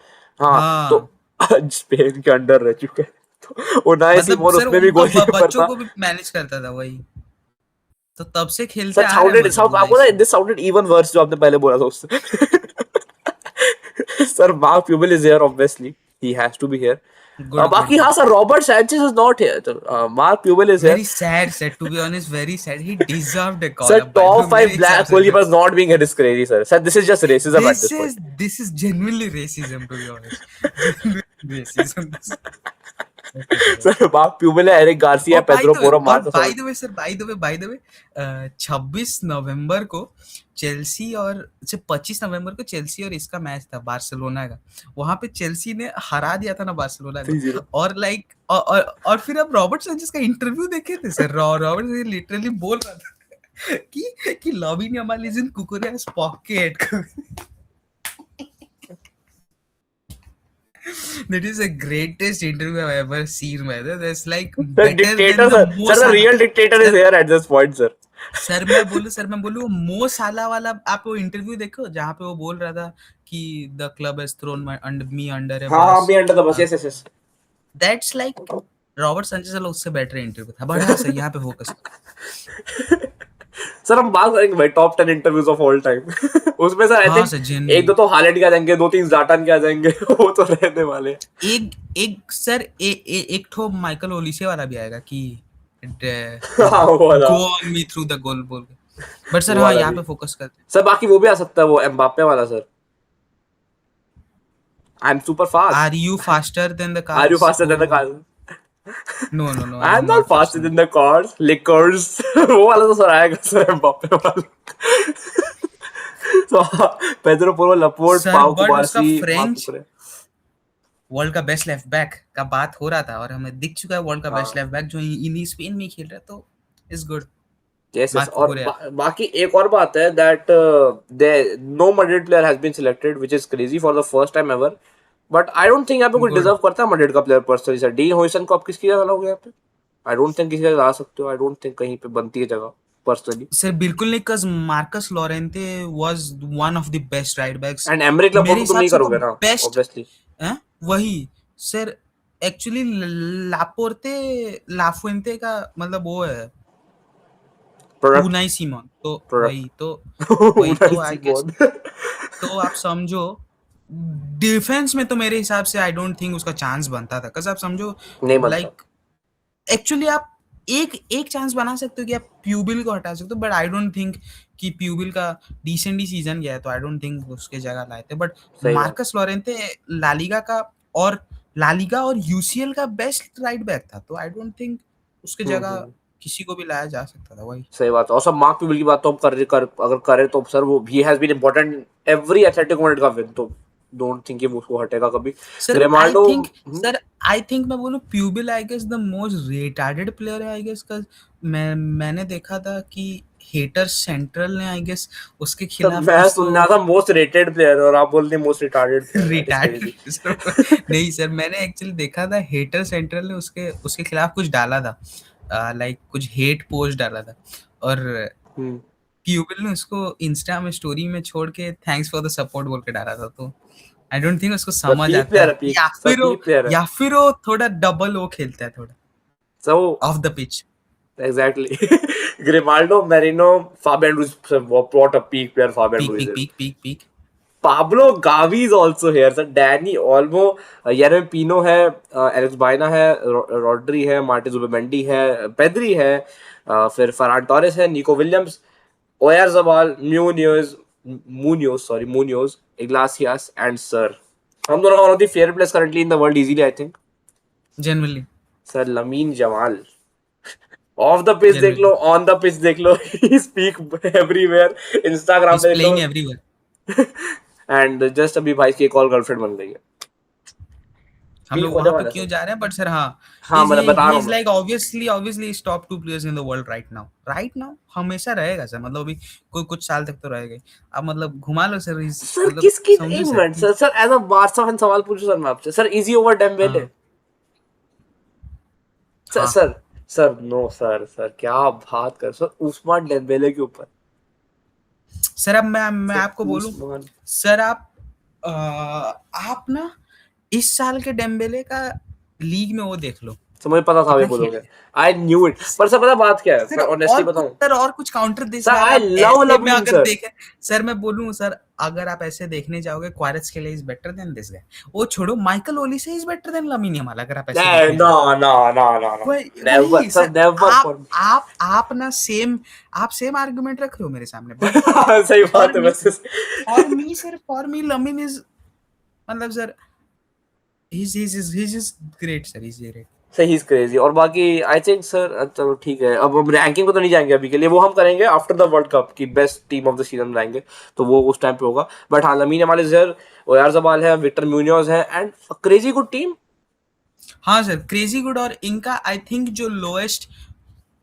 हाँ तो हाँ स्पेन के अंडर रह चुका है, तो उनाई मतलब सिमोन सर उसमें भी उनका गोलकीपर बच्चों था। को भी मैनेज करता था वही, तो तब से खेलते सर आ रहे हैं साउंडेड मतलब साउंड उनाई आपको ना, Simon. This sounded even worse जो आपने पहले बोला था उससे। Sir Marc Pubill is here obviously, he has to be here. Good good बाकी गुड। हाँ sir, Robert Sanchez is not here, Marc Pubill is here. Very sad said, to be honest, very sad, he deserved a Sir, call up by the top way, मेरे five हिसाब black से तो। goalkeepers not being hit is crazy, sir. Sir, this is just racism at this point. This is genuinely racism, to be honest. Genuine racism. Okay, sir. Sir, Okay. Mark Pubel है, Eric Garcia और है, Pedro Porro, और Marcus by Alonso. The way sir, by the way 26 नवंबर को Chelsea और 25 नवंबर को Chelsea और इसका मैच था, बार्सिलोना का। वहां पे चेल्सी ने हरा दिया था ना बार्सिलोना को, 3-0. और लाइक और फिर अब रॉबर्ट सैंचेज का इंटरव्यू देखे थे सर, रॉबर्ट सैंचेज लिटरली बोल रहा था कि Lamine Yamal is in Cucurella's pocket. That is the greatest interview I've ever seen, man. That's like The better than dictator, the sir. Mo Sir, the Salah. real dictator is sir here at this point, sir. Sir मैं बोलूँ मो साला वाला, आप वो interview देखो जहाँ पे वो बोल रहा था कि the club has thrown me under a हाँ हाँ, बस। me under the bus. Yes, yes, yes. That's like Robert Sanchez वाला उससे बेटर इंटरव्यू था, बट हाँ सर यहाँ पे फोकस। सर हम बात करेंगे भाई top 10 interviews of all time. उसमें सर आई हाँ थिंक सर एक दो जेन्युइनली, तो हालैंड के आ जाएंगे, 2-3 ज़ाटन के आ जाएंगे। वो तो रहने वाले हैं। एक एक सर एक ठो माइकल ओलिसे वाला भी आएगा कि हाँ वो वाला, go on me through the goal बोल के। बट सर वो हाँ वाला यहाँ भी पे फोकस करते हैं। सर। बाकी वो भी आ सकता है, वो एम्बाप्पे वाला sir, I am super fast, are you faster than the are you cars? Faster than the car? No I I am am not not faster faster. Than the cars lickers. वो वाला तो sir आएगा sir, Mbappe वाला। तो Pedro Porro, Laporte, sir Pau but उसका Cubarsi, Marc French कुकरे। World का best left back का बात हो रहा था, और हमें दिख चुका है वर्ल्ड का बेस्ट हाँ लेफ्ट बैक जो इन स्पेन में ही खेल रहा है, तो is good. Yes yes. Marc और कुकुरेया। बाकी एक और बात है that they no Madrid player has been selected, which is crazy for the first time ever. But I don't think यहाँ पे कोई गुड डिजर्व करता है मड्रिड का player personally sir. Dean Huijsen को आप किसकी जगह लाओगे यहाँ पे? आई डोंट थिंक किसी जगह ला सकते हो, आई डोंट थिंक कहीं पे बनती है जगह पर्सनली। सर बिल्कुल नहीं, cuz Marcos Llorente was one of the best right backs and Aymeric मेरे लपोर्ट को तुम हिसाब नहीं से, तो करोगे ना बेस्ट ऑब्वियसली। है वही सर। एक्चुअली लापोर्ते लाफुएंते का मतलब वो है प्रोडक्ट, उनाई सीमोन, तो वही प्रोडक्ट। तो वही तो नाइस आई गेस। बोल। तो आप समझो डिफेंस में तो मेरे हिसाब से आई डोंट थिंक उसका चांस बनता था, cuz आप समझो नहीं बनता। लाइक एक्चुअली आप एक एक चांस बना सकते हो कि आप प्यूबिल को हटा सकते हो, बट आई डोंट थिंक कि प्यूबिल का डिसेंटली सीजन गया है, तो आई डोंट थिंक उसके जगह लाए थे, बट सही बात। मार्कस लोरेंते लालिगा का और लालिगा और यूसीएल का बेस्ट राइट बैक था, तो आई डोंट थिंक उसके जगह हम्म। किसी को भी लाया जा सकता था वही। सही बात है। और सब मार्क प्यूबिल की बात तो हम अगर करें तो सर वो he has been important every Atletico Madrid का विन, तो डोंट थिंक कि वो उसको हटेगा कभी। Sir I Grimaldo. Think sir I think मैं बोलूँ Pubill I guess the most retarded player है आई गेस का। मैंने देखा था कि हेटर सेंट्रल ने आई गेस उसके सर खिलाफ मैं कुछ तो सुनना था मोस्ट रेटेड प्लेयर और आप बोलते most retarded player, that is retired crazy. Sir नहीं सर, मैंने एक्चुअली देखा था हेटर सेंट्रल ने उसके उसके खिलाफ कुछ डाला था, लाइक कुछ हेट पोस्ट डाला था, और हम्म। प्यूबिल ने उसको इंस्टा में स्टोरी में छोड़ के थैंक्स फॉर द सपोर्ट बोल के डाला था, तो आई डोंट थिंक उसको सर समझ पीक आता प्लेयर है, है, पीक सर पीक प्लेयर है। या फिर वो थोड़ा डबल वो खेलता है थोड़ा सो of the pitch. exactly. Grimaldo, Merino, Fabian Ruiz. What a peak player Fabian peak Ruiz peak is. Peak peak peak Pablo Gavi is also here. Sir Dani Olmo, Yeremy Pino है, Alex बाइना है, Rodri है, Martin Zubimendi है, Pedri है, फिर Farhan Torres है, Nico Williams, Oyarzabal, Munoz, Iglesias and sir. हम दोनों का one of the favourite players currently in the world easily I think, generally sir Lamine Yamal. Off the pitch देख लो, जनरली ऑन द पिच देख लो, he speak everywhere, Instagram is पे देख लो। Playing everywhere. एंड जस्ट अभी भाई की एक और गर्लफ्रेंड बन गई है, हम पीक लोग होने वहां पे वाला है क्यों सर। जा रहे हैं, बट सर हाँ, हाँ मैं बता ही रहा हूँ इज मैं। Like obviously top two players in the world right now हमेशा रहेगा सर, मतलब अभी कोई कुछ साल तक तो रहेगा ही। अब मतलब घुमा लो सर, सर मतलब किसकी, समझो एक सर मिनट कि sir, sir as a Barca fan सवाल पूछूं सर मैं आपसे, सर इजी ओवर डेम्बेले? हाँ सर हाँ sir sir no sir, sir क्या बात कर सर, उस्मान डेम्बेले के ऊपर। सर। अब मैं सर आपको बोलूं उस्मान। सर, आप ना इस साल के डेम्बेले का लीग में वो देख लो, सर मुझे पता था ये कितना बोलोगे, खेला आई न्यू इट। पर सर पता बात क्या है, सर। मैं ऑनेस्टली और कुछ बताऊं, सर, और कुछ काउंटर दे सर सर, आई आप लव ऐसे में लमीन अगर सर। देखें सर, मैं बोलूं सर, अगर आप ऐसे देखने जाओगे क्वारेट्स के लिए is better than this guy, वो छोड़ो, Michael Olise is better than Lamine Yamal, अगर आप ऐसे देखने नो जाओगे। नो नो नो नो, वही नेवर वही सर, सर। नेवर आप फॉर। आप ना सेम, आप सेम आर्गुमेंट रख रहे हो मेरे सामने, बट सही बात फॉर है मी वैसे। For me sir, for me Lamine is, मतलब sir, he's great sir, he's great। सही, इज क्रेजी। और बाकी आई थिंक सर, चलो ठीक है, अब हम रैंकिंग को तो नहीं जाएंगे अभी के लिए, वो हम करेंगे आफ्टर द वर्ल्ड कप की best team of the season बनाएंगे, तो वो उस टाइम पे होगा। बट हाँ, लमीन यमाल इज हियर, ओयारज़ाबाल है, विक्टर म्यूनियोज है, एंड क्रेजी गुड टीम। हाँ सर, क्रेजी गुड, और इनका आई थिंक जो लोएस्ट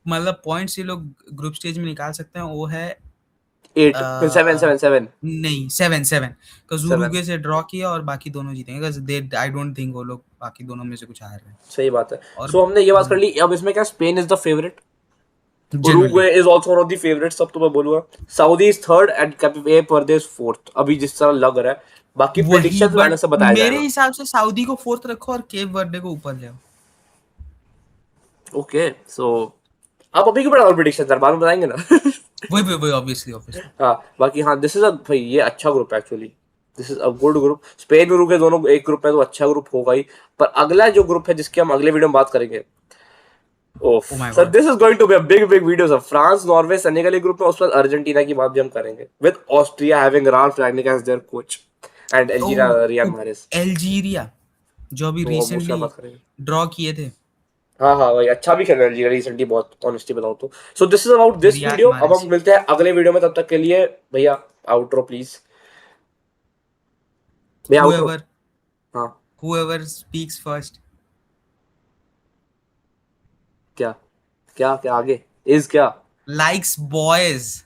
मतलब पॉइंट्स ये लोग ग्रुप स्टेज में निकाल सकते हैं वो है 8, सेवन अ, सेवन सेवन नहीं 7-7, because सेवन। उरुग्वे से ड्रॉ किया और बाकी दोनों जीतेंगे, because they I don't think वो लोग बाकी दोनों में से कुछ हार रहे हैं। सही बात है। और सो हमने ये बात कर ली, अब इसमें क्या, Spain is the favourite, generally Uruguay is also one of the favourite, सब तो मैं बोलूंगा। Saudi is third and cap Varde is fourth, अभी जिस तरह लग रहा है। बाकी वही, प्रेडिक्शंस अलग बट से बताया मेरे जाएगा। हिसाब से सऊदी को फोर्थ रखो और केप वर्डे को ऊपर ले आओ। ओके सो आप अभी क्यों बता प्रेडिक्शन सर, बाद में बताएंगे ना। वही ऑब्वियसली ऑब्वियसली। हाँ बाकी हाँ, दिस इज अ भाई, ये अच्छा ग्रुप है actually, this is a good group. Spain Uruguay दोनों एक ग्रुप में, तो अच्छा ग्रुप होगा ही। पर अगला जो ग्रुप है जिसकी हम अगले वीडियो में बात करेंगे, oof oh my sir, God. This is going to be a big big video sir. France, Norway, Senegal एक ग्रुप में, उसके बाद अर्जेंटीना की बात भी हम करेंगे, with Austria having Ralf Rangnick as their coach and Algeria, Riyad Mahrez. Algeria जो अभी तो अब उसका रिसेंटली बात करेंगे। ड्रॉ किए थे, हाँ हाँ भाई, अच्छा भी खेल रहा है अल्जीरिया रिसेंटली, बहुत ऑनेस्टली बताऊं तो। So this is about this Riyadh video, अब मारेस। हम मिलते हैं अगले वीडियो में, तब तक के लिए भैया आउटरो प्लीज, भैया आउटरो। whoever हाँ whoever speaks first क्या, क्या क्या आगे, इज क्या? likes boys।